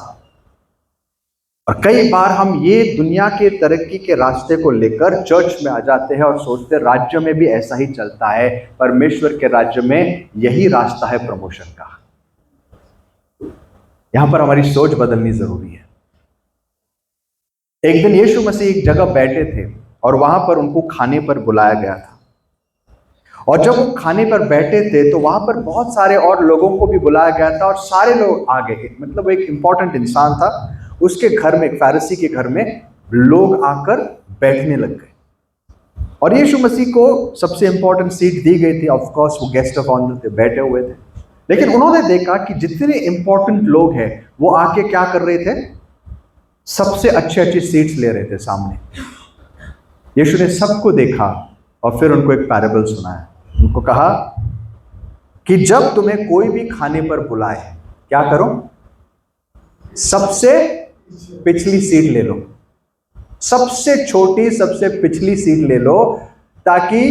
और कई बार हम ये दुनिया के तरक्की के रास्ते को लेकर चर्च में आ जाते हैं और सोचते हैं राज्य में भी ऐसा ही चलता है। परमेश्वर के राज्य में यही रास्ता है प्रमोशन का। यहां पर हमारी सोच बदलनी जरूरी है। एक दिन यीशु मसीह एक जगह बैठे थे और वहां पर उनको खाने पर बुलाया गया था। और जब वो खाने पर बैठे थे तो वहां पर बहुत सारे और लोगों को भी बुलाया गया था, और सारे लोग आ गए। मतलब वो एक इंपॉर्टेंट इंसान था, उसके घर में, एक फैरिसी के घर में लोग आकर बैठने लग गए। और यीशु मसीह को सबसे इंपॉर्टेंट सीट दी गई थी। ऑफ कोर्स वो गेस्ट ऑफ ऑनर थे, बैठे हुए थे। लेकिन उन्होंने देखा कि जितने इंपॉर्टेंट लोग हैं वो आके क्या कर रहे थे? सबसे अच्छी सीट्स ले रहे थे सामने। यीशु ने सबको देखा और फिर उनको एक पैराबल सुनाया। उनको कहा कि जब तुम्हें कोई भी खाने पर बुलाए, क्या करो? सबसे पिछली सीट ले लो, सबसे छोटी, सबसे पिछली सीट ले लो, ताकि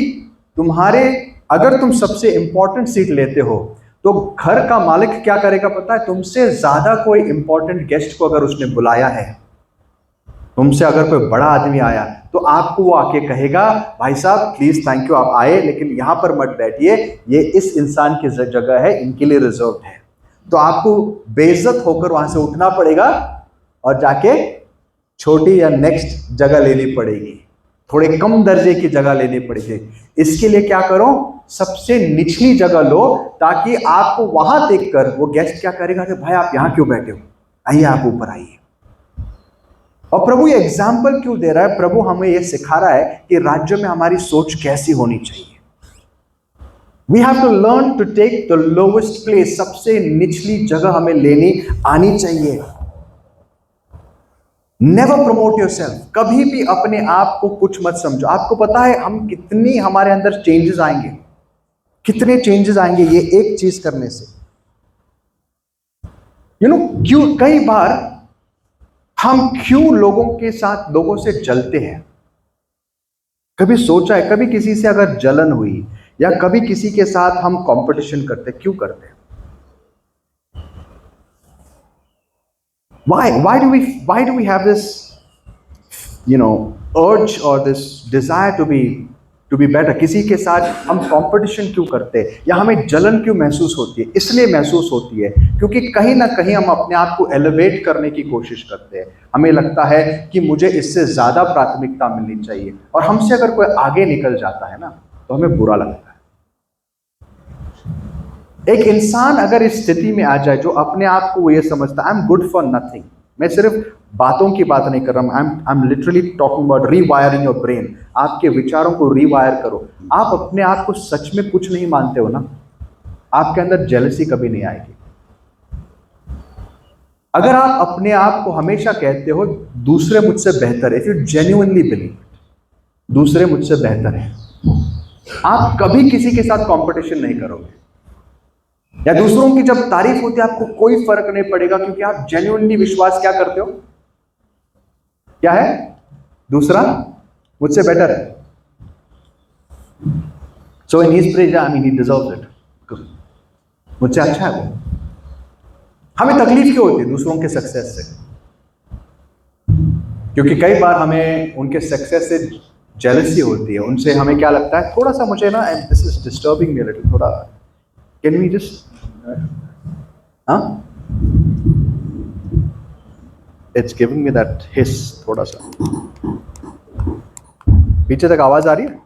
अगर तुम सबसे इंपॉर्टेंट सीट लेते हो तो घर का मालिक क्या करेगा पता है? तुमसे ज्यादा कोई इंपॉर्टेंट गेस्ट को अगर उसने बुलाया है, तुमसे अगर कोई बड़ा आदमी आया, तो आपको वो आके कहेगा, भाई साहब प्लीज थैंक यू, आप आए, लेकिन यहां पर मत बैठिए, ये इस इंसान की जगह है, इनके लिए रिजर्व है। तो आपको बेइज्जत होकर वहां से उठना पड़ेगा और जाके छोटी या नेक्स्ट जगह लेनी पड़ेगी, थोड़े कम दर्जे की जगह लेनी पड़ेगी। इसके लिए क्या करो? सबसे निचली जगह लो, ताकि आपको वहां देखकर वो गेस्ट क्या करेगा कि भाई आप यहां क्यों बैठे हो, आइए आप ऊपर आइए। और प्रभु ये एग्जाम्पल क्यों दे रहा है? प्रभु हमें ये सिखा रहा है कि राज्य में हमारी सोच कैसी होनी चाहिए। We have to learn to take the lowest place, सबसे निचली जगह हमें लेनी आनी चाहिए। नेवर प्रमोट योर सेल्फ, कभी भी अपने आप को कुछ मत समझो। आपको पता है हम कितनी हमारे अंदर चेंजेस आएंगे, कितने चेंजेस आएंगे ये एक चीज करने से। क्यों कई बार हम क्यों लोगों से जलते हैं? कभी सोचा है, कभी किसी से अगर जलन हुई या कभी किसी के साथ हम कंपटीशन करते, क्यों करते हैं? Why do we have this urge or this desire to be better? किसी के साथ हम कंपटीशन क्यों करते हैं या हमें जलन क्यों महसूस होती है? इसलिए महसूस होती है क्योंकि कहीं ना कहीं हम अपने आप को एलिवेट करने की कोशिश करते हैं। हमें लगता है कि मुझे इससे ज्यादा प्राथमिकता मिलनी चाहिए, और हमसे अगर कोई आगे निकल जाता है ना तो हमें बुरा लगता है। एक इंसान अगर इस स्थिति में आ जाए जो अपने आप को वो ये समझता है I am good for nothing, मैं सिर्फ बातों की बात नहीं कर रहा हूं, I am literally talking about rewiring your brain. आपके विचारों को रीवायर करो। आप अपने आप को सच में कुछ नहीं मानते हो ना, आपके अंदर जेलसी कभी नहीं आएगी। अगर आप अपने आप को हमेशा कहते हो दूसरे मुझसे बेहतर है, इफ यू जेन्युइनली बिलीव दूसरे मुझसे बेहतर है, आप कभी किसी के साथ कंपटीशन नहीं करोगे। या दूसरों की जब तारीफ होती है आपको कोई फर्क नहीं पड़ेगा, क्योंकि आप जेन्युइनली विश्वास क्या करते हो? क्या है? दूसरा मुझसे बेटर है। So in his praise I mean he deserves it, मुझसे अच्छा है वो। हमें तकलीफ क्यों होती है दूसरों के सक्सेस से? क्योंकि कई बार हमें उनके सक्सेस से जेलसी होती है। उनसे हमें क्या लगता है, थोड़ा सा मुझे ना this is disturbing me little, थोड़ा can we just it's giving me that hiss, थोड़ा सा पीछे तक आवाज आ रही है?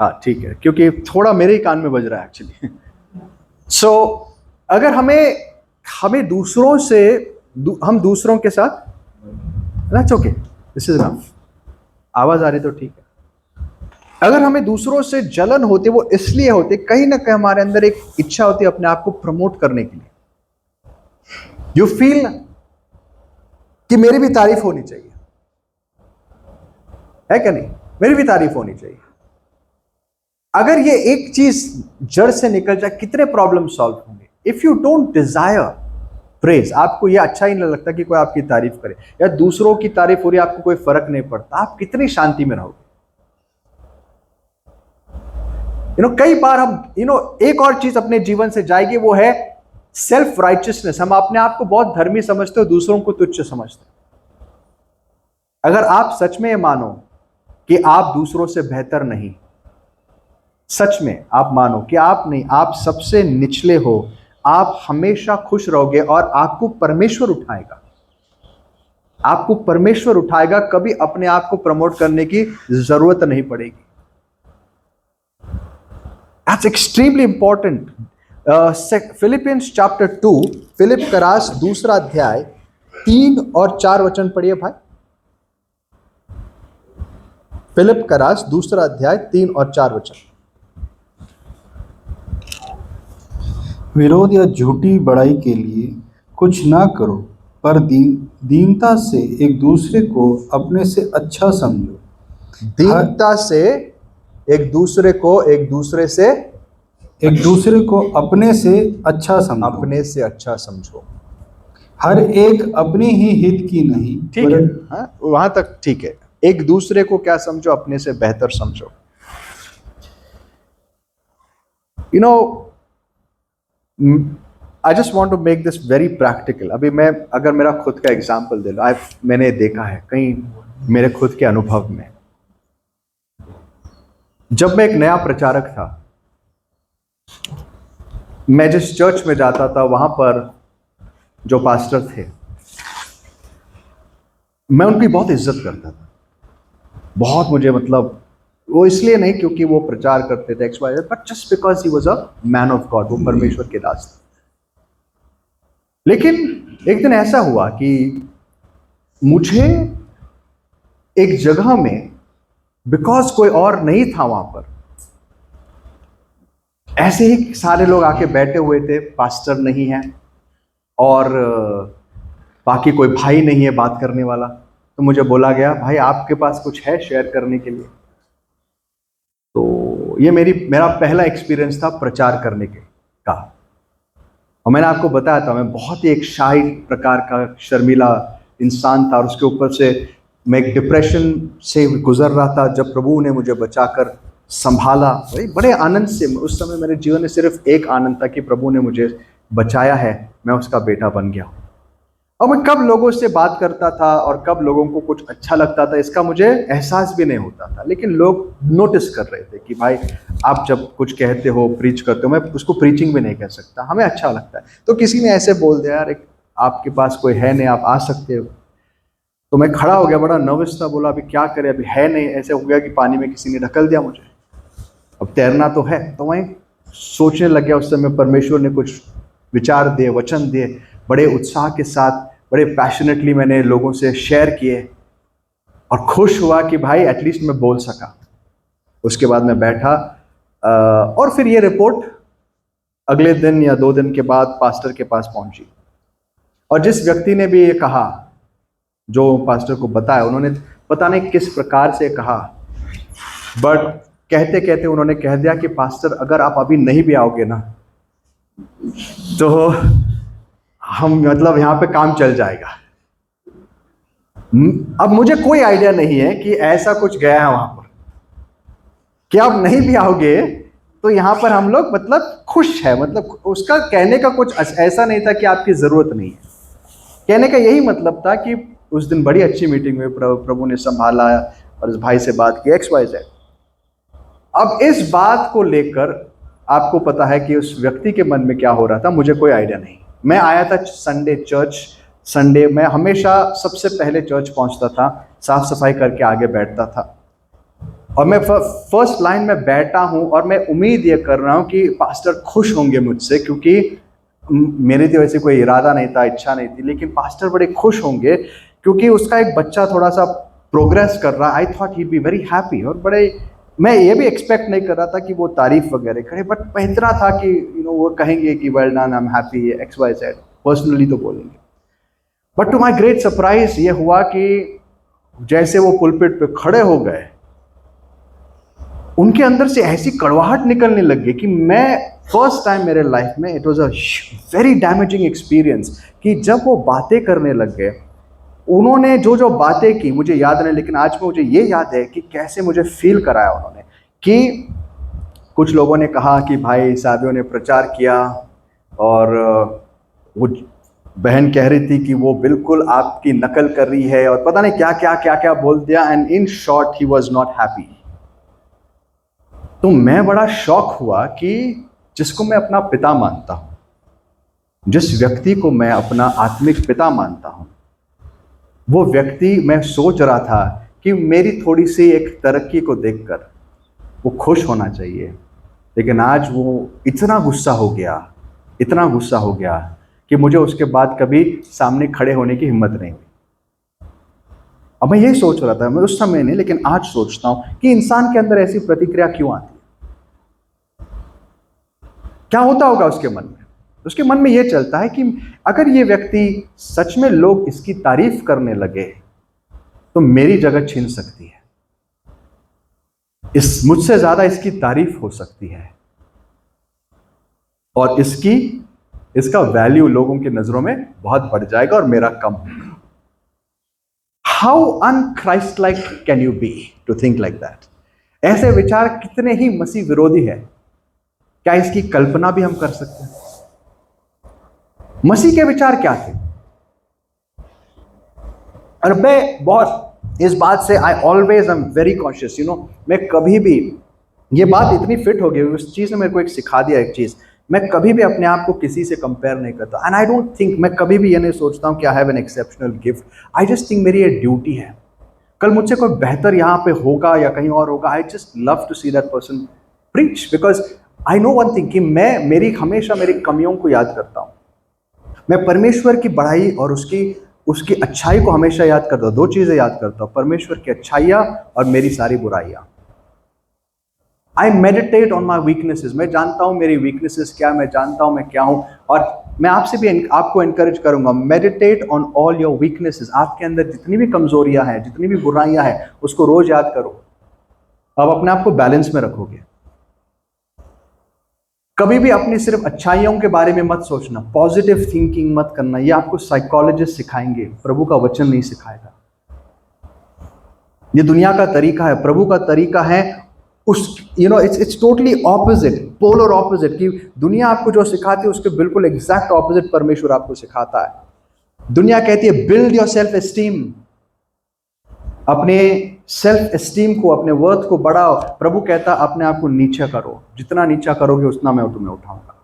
हाँ ठीक है, क्योंकि थोड़ा मेरे ही कान में बज रहा है एक्चुअली। सो अगर हमें दूसरों से हम दूसरों के साथ, that's okay, this is enough, आवाज आ रही तो ठीक है। अगर हमें दूसरों से जलन होती, वो इसलिए होती कहीं ना कहीं हमारे अंदर एक इच्छा होती है अपने आप को प्रमोट करने के लिए। यू फील कि मेरी भी तारीफ होनी चाहिए, है क्या नहीं? मेरी भी तारीफ होनी चाहिए। अगर ये एक चीज जड़ से निकल जाए, कितने प्रॉब्लम सॉल्व होंगे। If you don't Dzire praise, आपको ये अच्छा ही नहीं लगता कि कोई आपकी तारीफ करे, या दूसरों की तारीफ हो रही है आपको कोई फर्क नहीं पड़ता, आप कितनी शांति में रहोगे? कई बार हम एक और चीज अपने जीवन से जाएगी, वो है सेल्फ राइचियसनेस। हम अपने आप को बहुत धर्मी समझते हो, दूसरों को तुच्छ समझते हो। अगर आप सच में ये मानो कि आप दूसरों से बेहतर नहीं, सच में आप मानो कि आप नहीं, आप सबसे निचले हो, आप हमेशा खुश रहोगे और आपको परमेश्वर उठाएगा। आपको परमेश्वर उठाएगा, कभी अपने आप को प्रमोट करने की जरूरत नहीं पड़ेगी। That's extremely important. Philippians chapter 2, Philip का रास 2 अध्याय 3 और 4 वचन पढ़िए भाई। फिलिप का रास 2 अध्याय 3 और 4 वचन। विरोध या झूठी बड़ाई के लिए कुछ ना करो, पर दीनता से एक दूसरे को अपने से अच्छा समझो। दीनता से एक दूसरे को अपने से अच्छा समझो। अपने से अच्छा समझो। हर एक अपने ही हित की नहीं, ठीक है, हाँ वहां तक ठीक है। एक दूसरे को क्या समझो? अपने से बेहतर समझो। I just want to make this very practical. अभी मैं अगर मेरा खुद का एग्जाम्पल दे लो, मैंने देखा है कहीं मेरे खुद के अनुभव में, जब मैं एक नया प्रचारक था, मैं जिस चर्च में जाता था वहां पर जो पास्टर थे, मैं उनकी बहुत इज्जत करता था। बहुत मुझे मतलब, वो इसलिए नहीं क्योंकि वो प्रचार करते थे XYZ, but just because he was a man of God, वो परमेश्वर के दास थे। लेकिन एक दिन ऐसा हुआ कि मुझे एक जगह में, बिकॉज कोई और नहीं था वहां पर, ऐसे ही सारे लोग आके बैठे हुए थे, पास्टर नहीं है और बाकी कोई भाई नहीं है बात करने वाला। तो मुझे बोला गया, भाई आपके पास कुछ है शेयर करने के लिए? तो ये मेरा पहला एक्सपीरियंस था प्रचार करने का। और मैंने आपको बताया था मैं बहुत ही एक शाही प्रकार का शर्मीला इंसान था, और उसके ऊपर से मैं एक डिप्रेशन से गुजर रहा था। जब प्रभु ने मुझे बचाकर संभाला, बड़े आनंद से, उस समय मेरे जीवन में सिर्फ एक आनंद था कि प्रभु ने मुझे बचाया है, मैं उसका बेटा बन गया। और मैं कब लोगों से बात करता था और कब लोगों को कुछ अच्छा लगता था इसका मुझे एहसास भी नहीं होता था, लेकिन लोग नोटिस कर रहे थे कि भाई आप जब कुछ कहते हो, प्रीच करते हो, मैं उसको प्रीचिंग भी नहीं कह सकता, हमें अच्छा लगता है। तो किसी ने ऐसे बोल दिया, यार आपके पास कोई है नहीं, आप आ सकते हो। तो मैं खड़ा हो गया, बड़ा नर्वस था, बोला अभी क्या करें, अभी है नहीं। ऐसे हो गया कि पानी में किसी ने ढकल दिया मुझे, अब तैरना तो है। तो मैं सोचने लग गया, उस समय परमेश्वर ने कुछ विचार दिए, वचन दिए, बड़े उत्साह के साथ, बड़े पैशनेटली मैंने लोगों से शेयर किए और खुश हुआ कि भाई एटलीस्ट मैं बोल सका। उसके बाद मैं बैठा और फिर ये रिपोर्ट अगले दिन या 2 दिन के बाद पास्टर के पास पहुंची। और जिस व्यक्ति ने भी ये कहा, जो पास्टर को बताया, उन्होंने पता नहीं किस प्रकार से कहा, बट कहते कहते उन्होंने कह दिया कि पास्टर अगर आप अभी नहीं भी आओगे ना तो हम मतलब यहाँ पे काम चल जाएगा। अब मुझे कोई आइडिया नहीं है कि ऐसा कुछ गया है वहां पर कि आप नहीं भी आओगे तो यहाँ पर हम लोग मतलब खुश है। मतलब उसका कहने का कुछ ऐसा नहीं था कि आपकी जरूरत नहीं है, कहने का यही मतलब था कि उस दिन बड़ी अच्छी मीटिंग में प्रभु ने संभाला और इस भाई से बात की XYZ। अब इस बात को लेकर आपको पता है कि उस व्यक्ति के मन में क्या हो रहा था, मुझे कोई आइडिया नहीं। मैं आया था संडे चर्च, संडे मैं हमेशा सबसे पहले चर्च पहुंचता था, साफ सफाई करके आगे बैठता था और मैं फर्स्ट लाइन में बैठा हूं और मैं उम्मीद ये कर रहा हूं कि पास्टर खुश होंगे मुझसे, क्योंकि मेरे तो वैसे कोई इरादा नहीं था, इच्छा नहीं थी, लेकिन पास्टर बड़े खुश होंगे क्योंकि उसका एक बच्चा थोड़ा सा प्रोग्रेस कर रहा। I thought he be very happy. और बड़े मैं ये भी एक्सपेक्ट नहीं कर रहा था कि वो तारीफ वगैरह करे, बट इतना था कि वो कहेंगे कि well done, I am happy, XYZ, personally तो बोलेंगे। But to my great surprise ये हुआ कि जैसे वो पुलपिट पे खड़े हो गए, उनके अंदर से ऐसी कड़वाहट निकलने लग गई कि मैं फर्स्ट टाइम मेरे लाइफ में, it was a very damaging experience, कि जब वो बातें करने लग गए, उन्होंने जो जो बातें की मुझे याद नहीं, लेकिन आज मुझे ये याद है कि कैसे मुझे फील कराया उन्होंने। कि कुछ लोगों ने कहा कि भाई साहबियों ने प्रचार किया और वो बहन कह रही थी कि वो बिल्कुल आपकी नकल कर रही है और पता नहीं क्या क्या क्या क्या बोल दिया, and in short he was not happy. तो मैं बड़ा शॉक हुआ कि जिसको मैं अपना पिता मानता हूं, जिस व्यक्ति को मैं अपना आत्मिक पिता मानता हूं, वो व्यक्ति, मैं सोच रहा था कि मेरी थोड़ी सी एक तरक्की को देखकर वो खुश होना चाहिए, लेकिन आज वो इतना गुस्सा हो गया, इतना गुस्सा हो गया कि मुझे उसके बाद कभी सामने खड़े होने की हिम्मत नहीं हुई। अब मैं यही सोच रहा था, मैं उस समय नहीं लेकिन आज सोचता हूं कि इंसान के अंदर ऐसी प्रतिक्रिया क्यों आती है, क्या होता होगा उसके मन में। उसके मन में यह चलता है कि अगर ये व्यक्ति सच में लोग इसकी तारीफ करने लगे तो मेरी जगह छीन सकती है, मुझसे ज्यादा इसकी तारीफ हो सकती है और इसका वैल्यू लोगों की नजरों में बहुत बढ़ जाएगा और मेरा कम होगा। How unchristlike can you be to think like that. ऐसे विचार कितने ही मसीह विरोधी है, क्या इसकी कल्पना भी हम कर सकते हैं? मसीह के विचार क्या थे? और मैं बहुत इस बात से I always am very conscious, मैं कभी भी, ये बात इतनी फिट हो गई, उस चीज ने मेरे को एक सिखा दिया एक चीज, मैं कभी भी अपने आप को किसी से कंपेयर नहीं करता। एंड आई डोंट थिंक, मैं कभी भी ये नहीं सोचता हूं कि I have an exceptional gift. I just think मेरी ये ड्यूटी है, कल मुझसे कोई बेहतर यहाँ पे होगा या कहीं और होगा, I just love to see that person preach, because I know one thing कि मैं हमेशा मेरी कमियों को याद करता हूँ। मैं परमेश्वर की बढ़ाई और उसकी अच्छाई को हमेशा याद करता हूँ। 2 चीजें याद करता हूँ, परमेश्वर की अच्छाइयाँ और मेरी सारी बुराइयाँ। I meditate on my weaknesses, मैं जानता हूँ मेरी वीकनेसेस क्या, मैं जानता हूँ मैं क्या हूँ। और मैं आपसे भी आपको एनकरेज करूंगा, meditate on all your weaknesses. आपके अंदर जितनी भी कमजोरियां हैं, जितनी भी बुराइयां हैं, उसको रोज याद करो। अब अपने आप को बैलेंस में रखोगे। कभी भी अपनी सिर्फ अच्छाइयों के बारे में मत सोचना, पॉजिटिव थिंकिंग मत करना। ये आपको साइकोलॉजिस्ट सिखाएंगे, प्रभु का वचन नहीं सिखाएगा। ये दुनिया का तरीका है, प्रभु का तरीका है उस it's totally opposite, polar opposite. कि दुनिया आपको जो सिखाती है उसके बिल्कुल एग्जैक्ट ऑपोजिट परमेश्वर आपको सिखाता है। दुनिया कहती है बिल्ड योर सेल्फ एस्टीम, अपने सेल्फ एस्टीम को, अपने वर्थ को बढ़ाओ। प्रभु कहता अपने आप को नीचे करो, जितना नीचा करोगे उतना मैं तुम्हें उठाऊंगा।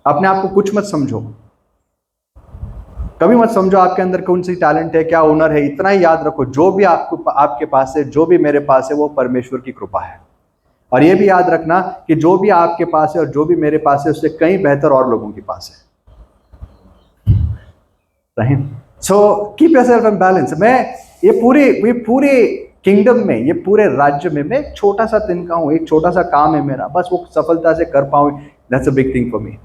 अपने आप को कुछ मत समझो, कभी मत समझो आपके अंदर कौन सी टैलेंट है, क्या हुनर है। इतना ही याद रखो, जो भी आपके पास है, जो भी मेरे पास है, वो परमेश्वर की कृपा है। और ये भी याद रखना कि जो भी आपके पास है और जो भी मेरे पास है, उससे कहीं बेहतर और लोगों के पास है। So keep yourself in balance. मैं ये पूरे किंगडम में, ये पूरे राज्य में मैं एक छोटा सा तिनका हूं, एक छोटा सा काम है मेरा, बस वो सफलता से कर पाऊं, that's a big thing for me.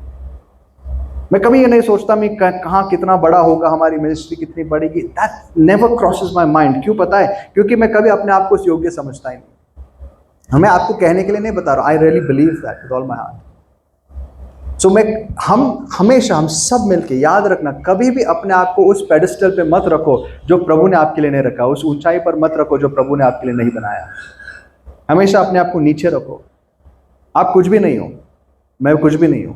मैं कभी ये नहीं सोचता मैं कहाँ कितना बड़ा होगा, हमारी मिनिस्ट्री कितनी बढ़ेगी, that never crosses my mind. क्यों पता है? क्योंकि मैं कभी अपने आप को उस योग्य समझता ही नहीं। मैं आपको कहने के लिए नहीं बता रहा, I really believe that with all my heart. So हम हमेशा, हम सब मिलके याद रखना, कभी भी अपने आप को उस पेडिस्टल पे मत रखो जो प्रभु ने आपके लिए नहीं रखा, उस ऊंचाई पर मत रखो जो प्रभु ने आपके लिए नहीं बनाया। हमेशा अपने आप को नीचे रखो। आप कुछ भी नहीं हो, मैं कुछ भी नहीं हूं।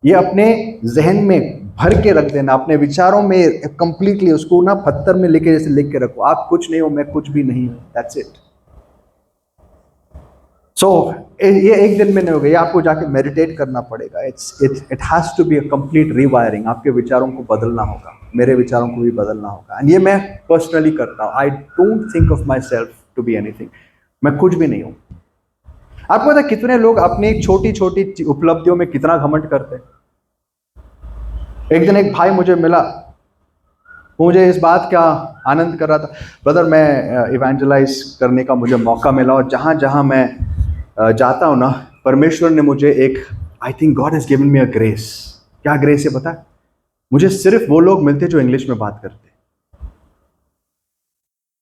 ये अपने जहन में भर के रख देना, अपने विचारों में कंप्लीटली उसको ना पत्थर में लिखे जैसे लिख के रखो, आप कुछ नहीं हो, मैं कुछ भी नहीं हूं, दैट्स इट। सो ये एक दिन में नहीं होगा, ये आपको जाके मेडिटेट करना पड़ेगा। It has to be a complete rewiring. आपके विचारों को बदलना होगा, मेरे विचारों को भी बदलना होगा। एंड ये मैं पर्सनली करता हूँ। I don't think of myself to be anything. मैं कुछ भी नहीं हूँ। आपको पता है कितने लोग अपनी छोटी छोटी उपलब्धियों में कितना घमंड करते हैं। एक दिन एक भाई मुझे मिला, मुझे इस बात का आनंद कर रहा था, ब्रदर मैं इवेंजलाइज करने का मुझे मौका मिला, और जहाँ जहाँ मैं जाता हूँ ना, परमेश्वर ने मुझे एक, I think God has given me a grace. क्या ग्रेस है पता है? मुझे सिर्फ वो लोग मिलते जो इंग्लिश में बात करते।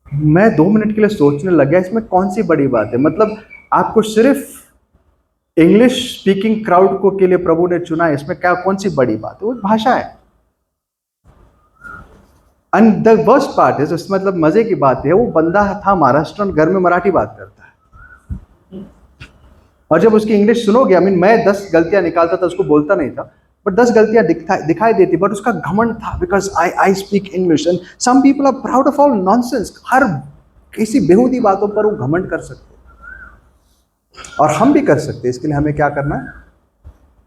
मैं 2 मिनट के लिए सोचने लग गया इसमें कौन सी बड़ी बात है। मतलब आपको सिर्फ इंग्लिश स्पीकिंग क्राउड को के लिए प्रभु ने चुना है, इसमें क्या कौन सी बड़ी बात है? वो भाषा है। And the worst part is, मतलब मजे की बात है, वो बंदा था महाराष्ट्र, घर में मराठी बात करता है, और जब उसकी इंग्लिश सुनोगे, आई मीन मैं 10 गलतियां निकालता था, उसको बोलता नहीं था, बट 10 गलतियां दिखाई देती, बट उसका घमंड था, because I speak English. And some people are proud of all nonsense. हर किसी बेहूदी बातों पर वो घमंड कर सकते, और हम भी कर सकते। इसके लिए हमें क्या करना है?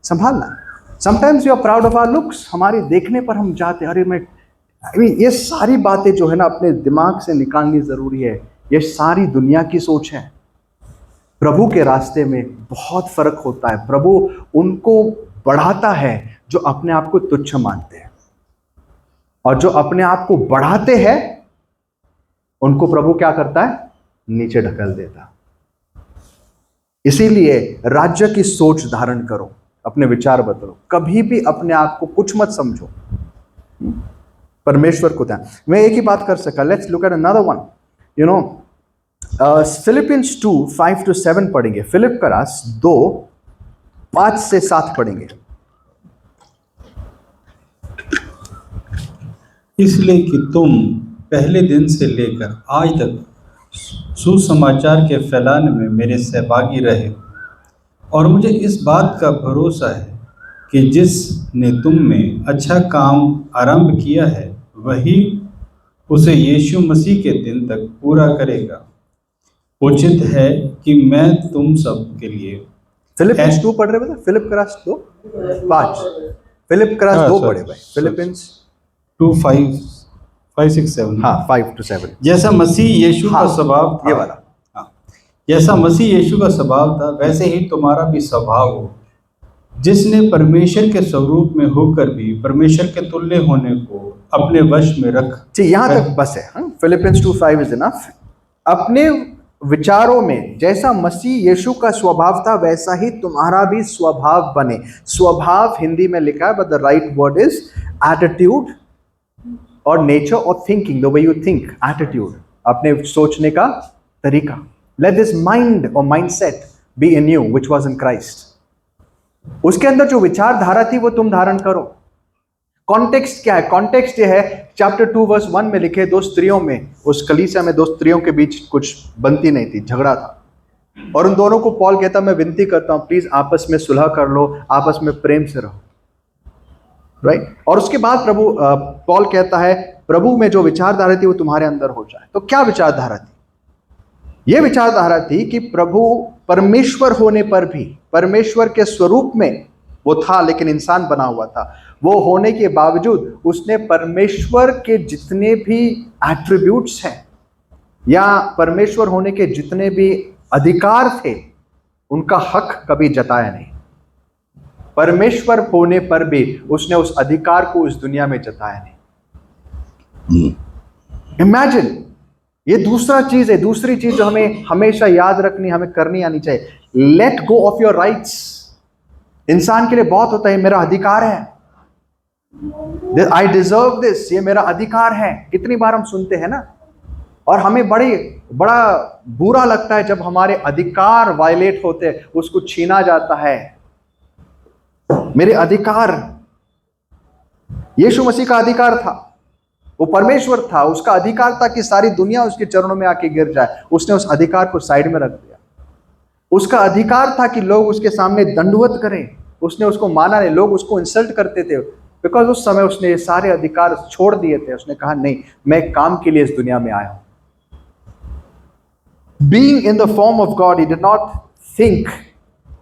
संभालना। Sometimes you are proud of our looks. हमारे देखने पर हम जाते हैं, अरे मैं, ये सारी बातें जो है ना अपने दिमाग से निकालनी जरूरी है। ये सारी दुनिया की सोच है। प्रभु के रास्ते में बहुत फर्क होता है। प्रभु उनको बढ़ाता है जो अपने आप को तुच्छ मानते हैं, और जो अपने आप को बढ़ाते हैं उनको प्रभु क्या करता है? नीचे ढकल देता। इसीलिए राज्य की सोच धारण करो, अपने विचार बदलो, कभी भी अपने आप को कुछ मत समझो, परमेश्वर को ध्यान। मैं एक ही बात कर सका। Let's look at another one. You know, Philippians 2:5-7 पढ़ेंगे। फिलिप का रास 2:5-7 पढ़ेंगे। इसलिए कि तुम पहले दिन से लेकर आज तक सुसमाचार के फैलाने में मेरे सहभागी रहे, और मुझे इस बात का भरोसा है कि जिसने तुम में अच्छा काम आरंभ किया है, वही उसे यीशु मसीह के दिन तक पूरा करेगा। उचित है कि मैं तुम सब के लिए फिलिपियंस 2 पढ़ रहे बता? फिलिप का रास 2:5। फिलिप का रास 2 पढ़े भाई। फिलिपियंस 2:5-6-7। हाँ, 5-7। जैसा मसीह यीशु का स्वभाव था, ये वाला। हाँ, जैसा मसीह यीशु का स्वभाव था, वैसे ही तुम्हारा भी स्वभाव हो, जिसने परमेश्वर के स्वरूप में होकर भी परमेश्वर के तुल्य होने को अपने वश में रख। यहां तक बस है। Philippians 2:5 is enough. अपने विचारों में जैसा मसीह यीशु का स्वभाव था वैसा ही तुम्हारा भी स्वभाव बने। स्वभाव हिंदी में लिखा है, but the right word is attitude और नेचर और thinking, the way you think, attitude, अपने सोचने का तरीका। लेट दिस माइंड और mindset be in you which was in Christ. उसके अंदर जो विचारधारा थी वो तुम धारण करो। कॉन्टेक्स्ट क्या है? कॉन्टेक्स्ट ये है, चैप्टर 2 वर्स 1 में लिखे, दो स्त्रियों में, उस कलीसिया में दो स्त्रियों के बीच कुछ बनती नहीं थी, झगड़ा था, और उन दोनों को पॉल कहता मैं विनती करता हूं प्लीज आपस में सुलह कर लो, आपस में प्रेम से रहो, राइट? और उसके बाद पॉल कहता है प्रभु में जो विचारधारा थी वो तुम्हारे अंदर हो जाए। तो क्या विचारधारा थी? यह विचारधारा थी कि प्रभु परमेश्वर होने पर भी, परमेश्वर के स्वरूप में वो था लेकिन इंसान बना हुआ था, वो होने के बावजूद उसने परमेश्वर के जितने भी एट्रीब्यूट्स हैं या परमेश्वर होने के जितने भी अधिकार थे उनका हक कभी जताया नहीं। परमेश्वर होने पर भी उसने उस अधिकार को इस दुनिया में जताया नहीं। इमेजिन, ये दूसरा चीज है, दूसरी चीज जो हमें हमेशा याद रखनी, हमें करनी आनी चाहिए। Let go of your rights. इंसान के लिए बहुत होता है मेरा अधिकार है, आई डिजर्व दिस, ये मेरा अधिकार है। कितनी बार हम सुनते हैं ना, और हमें बड़ा बुरा लगता है जब हमारे अधिकार वायलेट होते हैं, उसको छीना जाता है। मेरे अधिकार, यीशु मसीह का अधिकार था, वो परमेश्वर था, उसका अधिकार था कि सारी दुनिया उसके चरणों में आके गिर जाए, उसने उस अधिकार को साइड में रख दिया। उसका अधिकार था कि लोग उसके सामने दंडवत करें, उसने उसको माना नहीं, लोग उसको इंसल्ट करते थे, बिकॉज उस समय उसने ये सारे अधिकार छोड़ दिए थे। उसने कहा नहीं, मैं काम के लिए इस दुनिया में आया हूं। Being in the form of God, he did not think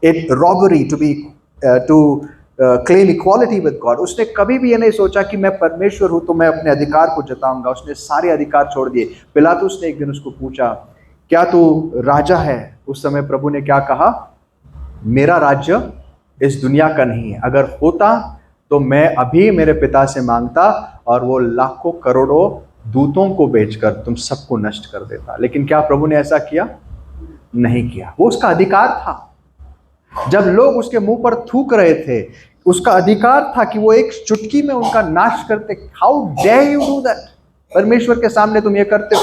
it robbery to claim equality with God. उसने कभी भी ये नहीं सोचा कि मैं परमेश्वर हूं तो मैं अपने अधिकार को जताऊंगा। उसने सारे अधिकार छोड़ दिए। पिलातुस ने एक दिन उसको पूछा क्या तू राजा है? उस समय प्रभु ने क्या कहा? मेरा राज्य इस दुनिया का नहीं है, अगर होता तो मैं अभी मेरे पिता से मांगता और वो लाखों करोड़ों दूतों को भेजकर तुम सबको नष्ट कर देता। लेकिन क्या प्रभु ने ऐसा किया? नहीं किया। वो उसका अधिकार था। जब लोग उसके मुंह पर थूक रहे थे, उसका अधिकार था कि वो एक चुटकी में उनका नाश करते। How dare you do that? परमेश्वर के सामने तुम ये करते हो।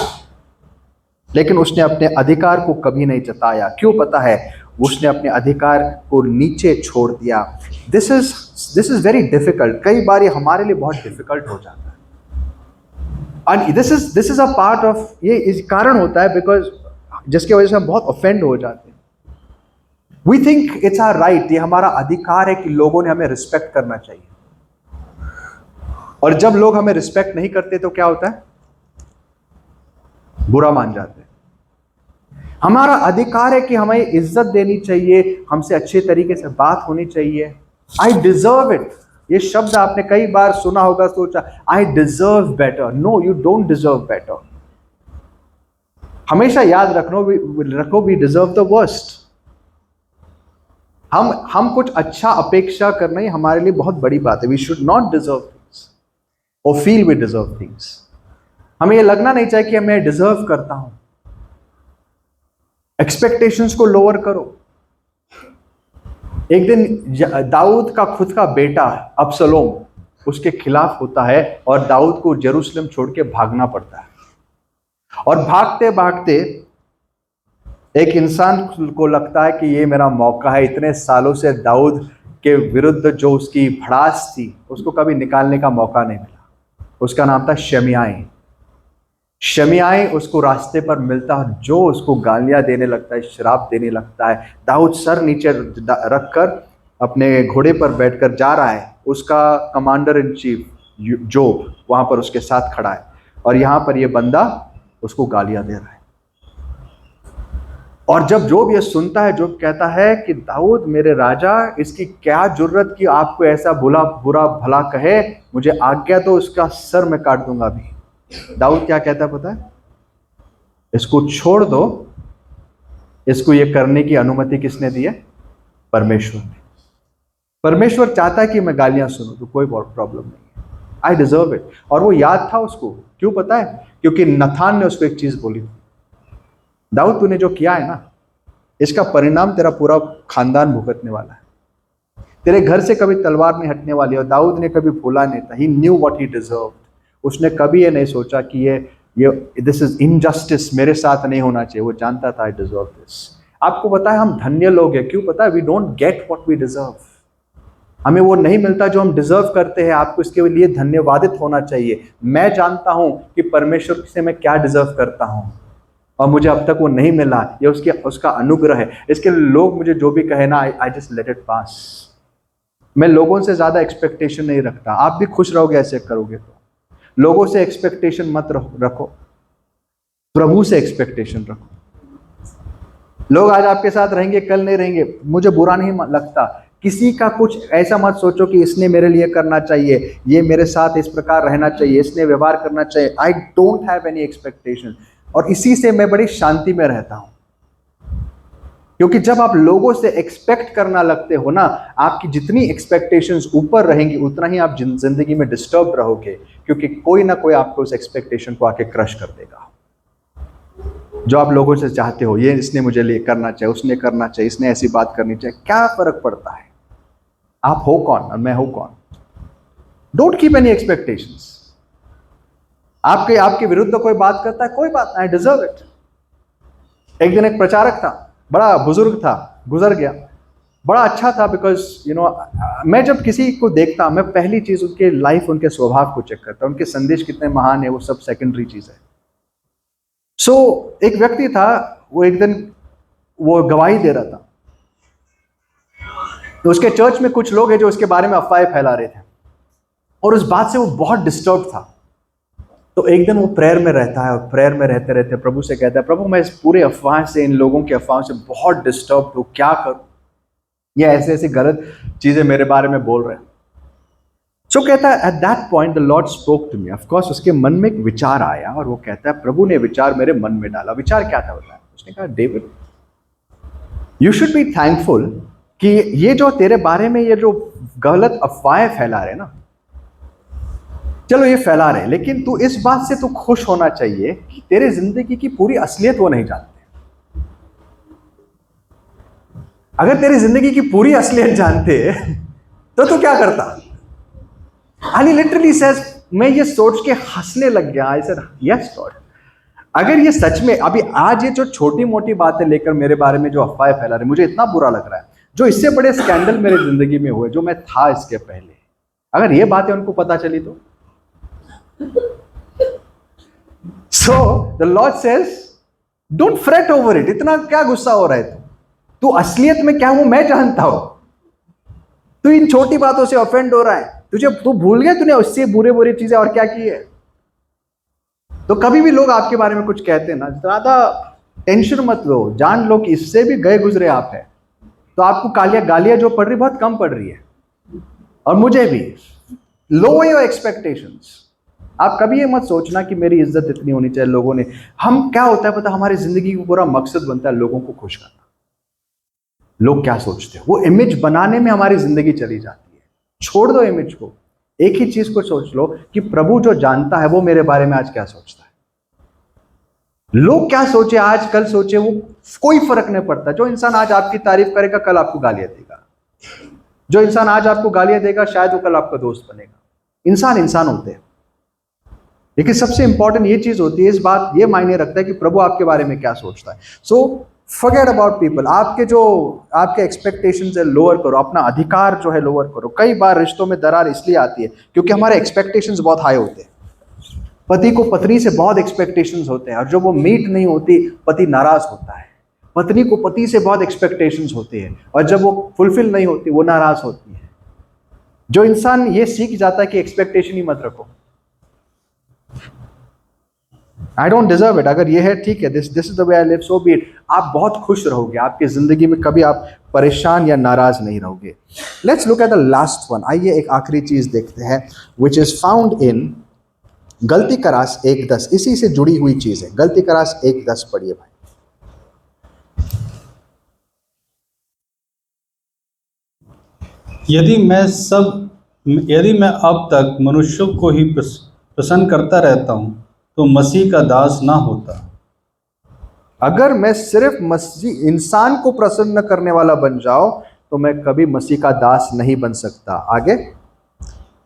लेकिन उसने अपने अधिकार को कभी नहीं जताया। क्यों पता है? उसने अपने अधिकार को नीचे छोड़ दिया। This is very difficult. कई बार ये हमारे लिए बहुत डिफिकल्ट हो जाता है। And this is a part of, ये इस कारण होता है बिकॉज जिसकी वजह से हम बहुत ऑफेंड हो जाते हैं। We think it's our right, ये हमारा अधिकार है कि लोगों ने हमें रिस्पेक्ट करना चाहिए। और जब लोग हमें रिस्पेक्ट नहीं करते तो क्या होता है? बुरा मान जाते हैं। हमारा अधिकार है कि हमें इज्जत देनी चाहिए, हमसे अच्छे तरीके से बात होनी चाहिए। आई डिजर्व इट, ये शब्द आपने कई बार सुना होगा, सोचा I deserve better. No, you don't deserve better. हमेशा याद रखो वी डिजर्व द वर्स्ट। हम कुछ अच्छा अपेक्षा करना ही हमारे लिए बहुत बड़ी बात है। We should not deserve things और फील वी डिजर्व थिंग्स। हमें ये लगना नहीं चाहिए कि मैं डिजर्व करता हूं। एक्सपेक्टेशंस को लोअर करो। एक दिन दाऊद का खुद का बेटा अबसलोम उसके खिलाफ होता है और दाऊद को जेरूसलम छोड़ के भागना पड़ता है। और भागते भागते एक इंसान को लगता है कि ये मेरा मौका है। इतने सालों से दाऊद के विरुद्ध जो उसकी भड़ास थी उसको कभी निकालने का मौका नहीं मिला। उसका नाम था शमियाई। शमियाई उसको रास्ते पर मिलता है, जो उसको गालियां देने लगता है, शराब देने लगता है। दाऊद सर नीचे रखकर अपने घोड़े पर बैठकर जा रहा है। उसका कमांडर इन चीफ जोब वहां पर उसके साथ खड़ा है और यहां पर ये बंदा उसको गालियां दे रहा है। और जब जोब ये सुनता है, जोब कहता है कि दाऊद मेरे राजा, इसकी क्या जुर्रत कि आपको ऐसा बुरा भला कहे, मुझे आज्ञा तो उसका सर मैं काट दूंगा अभी। दाऊद क्या कहता है पता है? इसको छोड़ दो। इसको ये करने की अनुमति किसने दी है? परमेश्वर ने। परमेश्वर चाहता है कि मैं गालियां सुनूं तो कोई प्रॉब्लम नहीं है, आई डिजर्व इट। और वो याद था उसको। क्यों पता है? क्योंकि नथान ने उसको एक चीज बोली थी, दाऊद तूने जो किया है ना, इसका परिणाम तेरा पूरा खानदान भुगतने वाला है। तेरे घर से कभी तलवार नहीं हटने वाली। और दाऊद ने कभी भूला नहीं था, ही न्यू व्हाट ही डिजर्व्ड। उसने कभी ये नहीं सोचा कि ये दिस इज इनजस्टिस, मेरे साथ नहीं होना चाहिए। वो जानता था आई डिजर्व दिस। आपको पता है हम धन्य लोग हैं, क्यों पता है? We don't get what we deserve. हमें वो नहीं मिलता जो हम डिजर्व करते हैं। आपको इसके लिए धन्यवादित होना चाहिए। मैं जानता हूं कि परमेश्वर से मैं क्या डिजर्व करता हूं और मुझे अब तक वो नहीं मिला। ये उसका अनुग्रह है। इसके लिए लोग मुझे जो भी कहे ना, I just let it pass. मैं लोगों से ज्यादा एक्सपेक्टेशन नहीं रखता। आप भी खुश रहोगे ऐसे करोगे तो। लोगों से एक्सपेक्टेशन मत रखो, प्रभु से एक्सपेक्टेशन रखो। लोग आज आपके साथ रहेंगे, कल नहीं रहेंगे, मुझे बुरा नहीं लगता। किसी का कुछ ऐसा मत सोचो कि इसने मेरे लिए करना चाहिए, ये मेरे साथ इस प्रकार रहना चाहिए, इसने व्यवहार करना चाहिए। I don't have any expectation. और इसी से मैं बड़ी शांति में रहता हूं, क्योंकि जब आप लोगों से एक्सपेक्ट करना लगते हो ना, आपकी जितनी एक्सपेक्टेशंस ऊपर रहेंगी उतना ही आप जिंदगी में डिस्टर्ब रहोगे, क्योंकि कोई ना कोई आपको उस एक्सपेक्टेशन को आके क्रश कर देगा। जो आप लोगों से चाहते हो, ये इसने मुझे लिए करना चाहिए, उसने करना चाहिए, इसने ऐसी बात करनी चाहिए, क्या फर्क पड़ता है? आप हो कौन और मैं हूं कौन? Don't keep any expectations. आपके विरुद्ध कोई बात करता है, कोई बात नहीं, आई डिजर्व इट। एक दिन एक प्रचारक था, बड़ा बुजुर्ग था, गुजर गया, बड़ा अच्छा था। बिकॉज मैं जब किसी को देखता, मैं पहली चीज उनके लाइफ, उनके स्वभाव को चेक करता, उनके संदेश कितने महान है, वो सब सेकेंडरी चीज है। सो एक व्यक्ति था, वो एक दिन वो गवाही दे रहा था, तो उसके चर्च में कुछ लोग हैं जो उसके बारे में अफवाहें फैला रहे थे, और उस बात से वो बहुत डिस्टर्ब था। तो एक दिन वो प्रेयर में रहता है, और प्रेयर में रहते रहते प्रभु से कहता है, प्रभु मैं इस पूरे अफवाह से, इन लोगों की अफवाहों से बहुत डिस्टर्ब हूँ, क्या करूं? ये ऐसे ऐसी गलत चीजें मेरे बारे में बोल रहे हैं। सो कहता है, at that point the lord spoke to me. Of course उसके मन में एक विचार आया, और वो कहता है, प्रभु ने विचार मेरे मन में डाला। विचार क्या था बताया? उसने कहा, David you should be thankful कि ये जो तेरे बारे में ये जो गलत अफवाहें फैला रहे ना, चलो ये फैला रहे, लेकिन तू इस बात से तू खुश होना चाहिए कि तेरे जिंदगी की पूरी असलियत वो नहीं जानते। अगर तेरी जिंदगी की पूरी असलियत जानते तो तू क्या करता? Ali literally says, मैं ये सोच के हंसने लग गया। I said, yes Lord, अगर ये सच में अभी आज ये जो छोटी मोटी बातें लेकर मेरे बारे में जो अफवाहें फैला रहे, मुझे इतना बुरा लग रहा है। जो इससे बड़े स्कैंडल मेरे जिंदगी में हुए, जो मैं था इसके पहले, अगर ये बातें उनको पता चली तो। So the Lord says, don't fret over it. इतना क्या गुस्सा हो रहा है तू असलियत में क्या हूं मैं जानता हूं। तू इन छोटी बातों से ऑफेंड हो रहा है, तू भूल गया तूने उससे बुरे चीजें और क्या की है। तो कभी भी लोग आपके बारे में कुछ कहते हैं ना, ज्यादा टेंशन मत लो, जान लो कि इससे भी गए गुजरे आप हैं। तो आपको गालियां जो पड़ रही बहुत कम पड़ रही है, और मुझे भी। लो योर एक्सपेक्टेशंस। आप कभी ये मत सोचना कि मेरी इज्जत इतनी होनी चाहिए लोगों ने। हम क्या होता है पता, हमारी जिंदगी का पूरा मकसद बनता है लोगों को खुश करना। लोग क्या सोचते हैं, वो इमेज बनाने में हमारी जिंदगी चली जाती है। छोड़ दो इमेज को, एक ही चीज को सोच लो कि प्रभु जो जानता है वो मेरे बारे में आज क्या सोचता है। लोग क्या सोचे आज, कल सोचे, वो कोई फर्क नहीं पड़ता। जो इंसान आज आपकी तारीफ करेगा कल आपको गालियां देगा। जो इंसान आज आपको गालियां देगा शायद वो कल आपका दोस्त बनेगा। इंसान होते हैं। लेकिन सबसे इंपॉर्टेंट ये चीज होती है, इस बात ये मायने रखता है कि प्रभु आपके बारे में क्या सोचता है। So forget about people. आपके एक्सपेक्टेशंस है लोअर करो, अपना अधिकार जो है लोअर करो। कई बार रिश्तों में दरार इसलिए आती है क्योंकि हमारे एक्सपेक्टेशंस बहुत हाई होते हैं। पति को पत्नी से बहुत एक्सपेक्टेशंस होते हैं, और जब वो मीट नहीं होती पति नाराज होता है। पत्नी को पति से बहुत एक्सपेक्टेशंस होती है, और जब वो फुलफिल नहीं होती वो नाराज होती है। जो इंसान ये सीख जाता है कि एक्सपेक्टेशन ही मत रखो, आई डोंट डिजर्व इट, अगर ये है ठीक है, this is the way I live, so B it. आप बहुत खुश रहोगे, आपकी जिंदगी में कभी आप परेशान या नाराज नहीं रहोगे। Let's look at the last one. आइए एक आखिरी चीज देखते हैं, विच इज फाउंड इन गलती करास 1:10। इसी से जुड़ी हुई चीज है। गलती करास 1:10 पढ़िए भाई। यदि मैं अब तक मनुष्यों को ही प्रसन्न करता रहता हूं तो मसीह का दास ना होता। अगर मैं सिर्फ मसीह इंसान को प्रसन्न करने वाला बन जाऊं तो मैं कभी मसीह का दास नहीं बन सकता। आगे,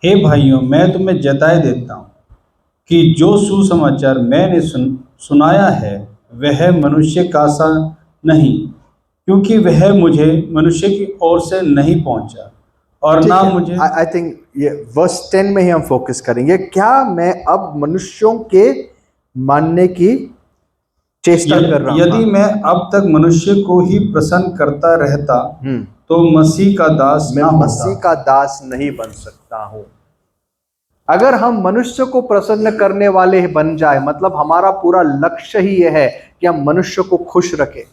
हे भाइयों, मैं तुम्हें जताए देता हूँ कि जो सुसमाचार मैंने सुनाया है वह मनुष्य का सा नहीं, क्योंकि वह मुझे मनुष्य की ओर से नहीं पहुंचा और ठीक ना है। मुझे। आई थिंक ये वर्स 10 में ही हम फोकस करेंगे। क्या मैं अब मनुष्यों के मानने की चेष्टा कर रहा यदि हूं? मैं अब तक मनुष्य को ही प्रसन्न करता रहता तो मसीह का दास मैं ना मसीह होता। का दास नहीं बन सकता हूं। अगर हम मनुष्य को प्रसन्न करने वाले बन जाए, मतलब हमारा पूरा लक्ष्य ही यह है कि हम मनुष्य को खुश रखें,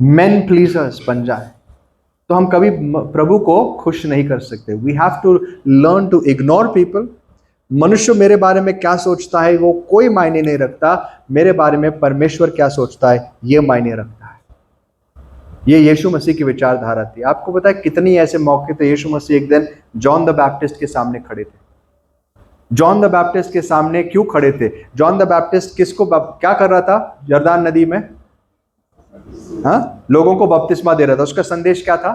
मैन प्लीजर्स बन जाए, तो हम कभी प्रभु को खुश नहीं कर सकते। We have to learn to ignore people. मनुष्य मेरे बारे में क्या सोचता है वो कोई मायने नहीं रखता, मेरे बारे में परमेश्वर क्या सोचता है ये मायने रखता है। ये यीशु मसीह की विचारधारा थी। आपको पता है कितनी ऐसे मौके थे, यीशु मसीह एक दिन जॉन द बैप्टिस्ट के सामने खड़े थे। जॉन द बैप्टिस्ट के सामने क्यों खड़े थे? जॉन द बैप्टिस्ट किसको क्या कर रहा था यरदान नदी में? हाँ, लोगों को बपतिस्मा दे रहा था। उसका संदेश क्या था?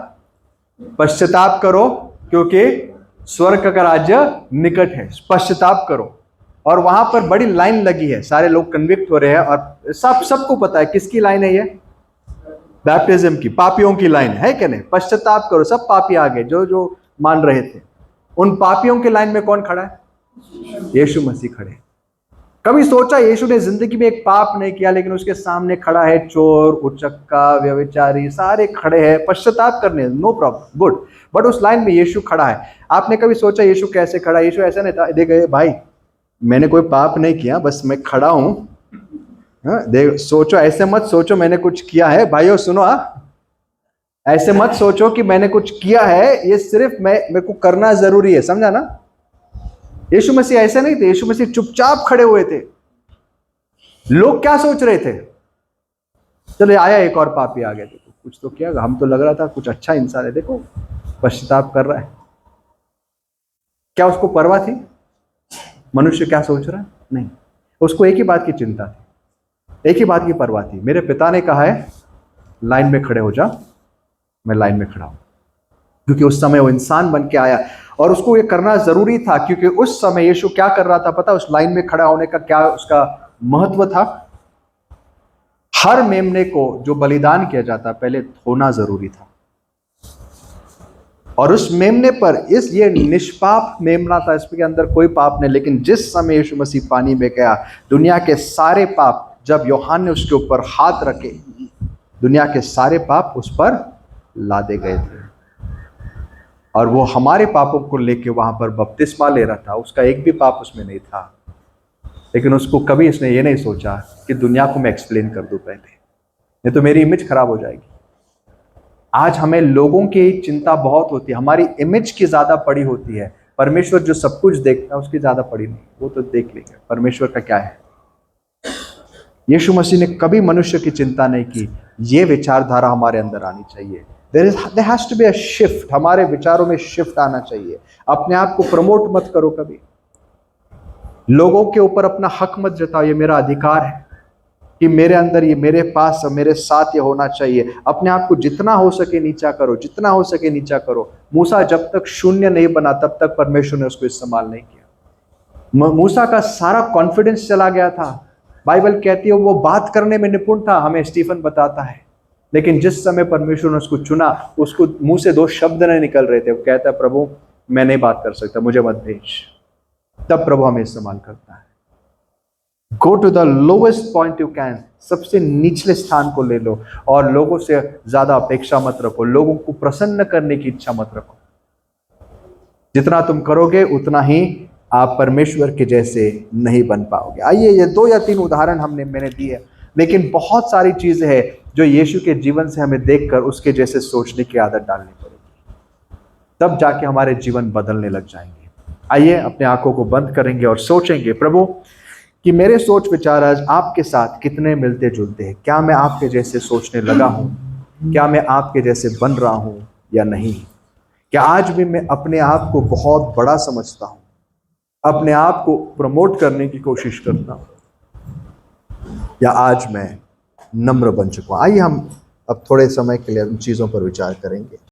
पश्चाताप करो क्योंकि स्वर्ग का राज्य निकट है। पश्चाताप करो। और वहां पर बड़ी लाइन लगी है, सारे लोग कन्विक्ट हो रहे हैं और सबको पता है किसकी लाइन है ये? बैप्टिज्म की, पापियों की लाइन है क्या नहीं? पश्चाताप करो। सब पापी आ गए जो जो मान रहे थे। उन पापियों की लाइन में कौन खड़ा है? यीशु मसीह खड़े। कभी सोचा यीशु ने जिंदगी में एक पाप नहीं किया, लेकिन उसके सामने खड़ा है चोर, उचक्का, व्यभिचारी, सारे खड़े हैं पश्चाताप करने, नो प्रॉब्लम, गुड। बट उस लाइन में यीशु खड़ा है। आपने कभी सोचा यीशु कैसे खड़ा? यीशु ऐसा नहीं था, देख भाई मैंने कोई पाप नहीं किया, बस मैं खड़ा हूं। देख, सोचो, ऐसे मत सोचो मैंने कुछ किया है। भाइयों सुनो, ऐसे मत सोचो कि मैंने कुछ किया है, ये सिर्फ मेरे को करना जरूरी है, समझा ना? यीशु मसीह ऐसे नहीं थे। यीशु मसीह चुपचाप खड़े हुए थे। लोग क्या सोच रहे थे? चलो आया एक और पापी आ गया, देखो कुछ तो किया, हम तो लग रहा था कुछ अच्छा इंसान है, देखो पश्चाताप कर रहा है। क्या उसको परवाह थी मनुष्य क्या सोच रहा है? नहीं, उसको एक ही बात की चिंता थी, एक ही बात की परवाह थी। मेरे पिता ने कहा है लाइन में खड़े हो जा, मैं लाइन में खड़ा हूं। क्योंकि उस समय वो इंसान बन के आया और उसको ये करना जरूरी था, क्योंकि उस समय यीशु क्या कर रहा था पता? उस लाइन में खड़ा होने का क्या उसका महत्व था? हर मेमने को जो बलिदान किया जाता पहले धोना जरूरी था, और उस मेमने पर ये निष्पाप मेमना था, इसके अंदर कोई पाप नहीं। लेकिन जिस समय यीशु मसीह पानी में गया, दुनिया के सारे पाप, जब यूहन्ना ने उसके ऊपर हाथ रखे, दुनिया के सारे पाप उस पर लादे गए थे। और वो हमारे पापों को लेके वहां पर बपतिस्मा ले रहा था। उसका एक भी पाप उसमें नहीं था, लेकिन उसको कभी इसने ये नहीं सोचा कि दुनिया को मैं एक्सप्लेन कर दूं पहले, नहीं तो मेरी इमेज खराब हो जाएगी। आज हमें लोगों की चिंता बहुत होती है, हमारी इमेज की ज्यादा पड़ी होती है। परमेश्वर जो सब कुछ देखता है उसकी ज्यादा पड़ी नहीं, वो तो देख लेंगे परमेश्वर का क्या है। यीशु मसीह ने कभी मनुष्य की चिंता नहीं की। ये विचारधारा हमारे अंदर आनी चाहिए। there has to be a shift, हमारे विचारों में शिफ्ट आना चाहिए। अपने आप को प्रमोट मत करो कभी, लोगों के ऊपर अपना हक मत जताओ, ये मेरा अधिकार है कि मेरे अंदर, ये मेरे पास, मेरे साथ ये होना चाहिए। अपने आप को जितना हो सके नीचा करो, जितना हो सके नीचा करो। मूसा जब तक शून्य नहीं बना तब तक परमेश्वर ने उसको इस्तेमाल नहीं किया। मूसा का सारा कॉन्फिडेंस चला गया था। बाइबल कहती है वो बात करने में निपुण था, हमें स्टीफन बताता है। लेकिन जिस समय परमेश्वर ने उसको चुना, उसको मुंह से 2 शब्द नहीं निकल रहे थे। वो कहता है प्रभु मैं नहीं बात कर सकता, मुझे मत भेज। तब प्रभु हमें इस्तेमाल करता है। Go to the lowest point you can, सबसे निचले स्थान को ले लो और लोगों से ज्यादा अपेक्षा मत रखो, लोगों को प्रसन्न करने की इच्छा मत रखो। जितना तुम करोगे उतना ही आप परमेश्वर के जैसे नहीं बन पाओगे। आइए, ये 2 या 3 उदाहरण मैंने दिए, लेकिन बहुत सारी चीजें हैं जो यीशु के जीवन से हमें देखकर उसके जैसे सोचने की आदत डालनी पड़ेगी, तब जाके हमारे जीवन बदलने लग जाएंगे। आइए अपने आंखों को बंद करेंगे और सोचेंगे प्रभु कि मेरे सोच विचार आज आपके साथ कितने मिलते जुलते हैं। क्या मैं आपके जैसे सोचने लगा हूं? क्या मैं आपके जैसे बन रहा हूं या नहीं? क्या आज भी मैं अपने आप को बहुत बड़ा समझता हूं, अपने आप को प्रमोट करने की कोशिश करता हूं, या आज मैं नम्र बन चुका हूँ। आइए हम अब थोड़े समय के लिए उन चीज़ों पर विचार करेंगे।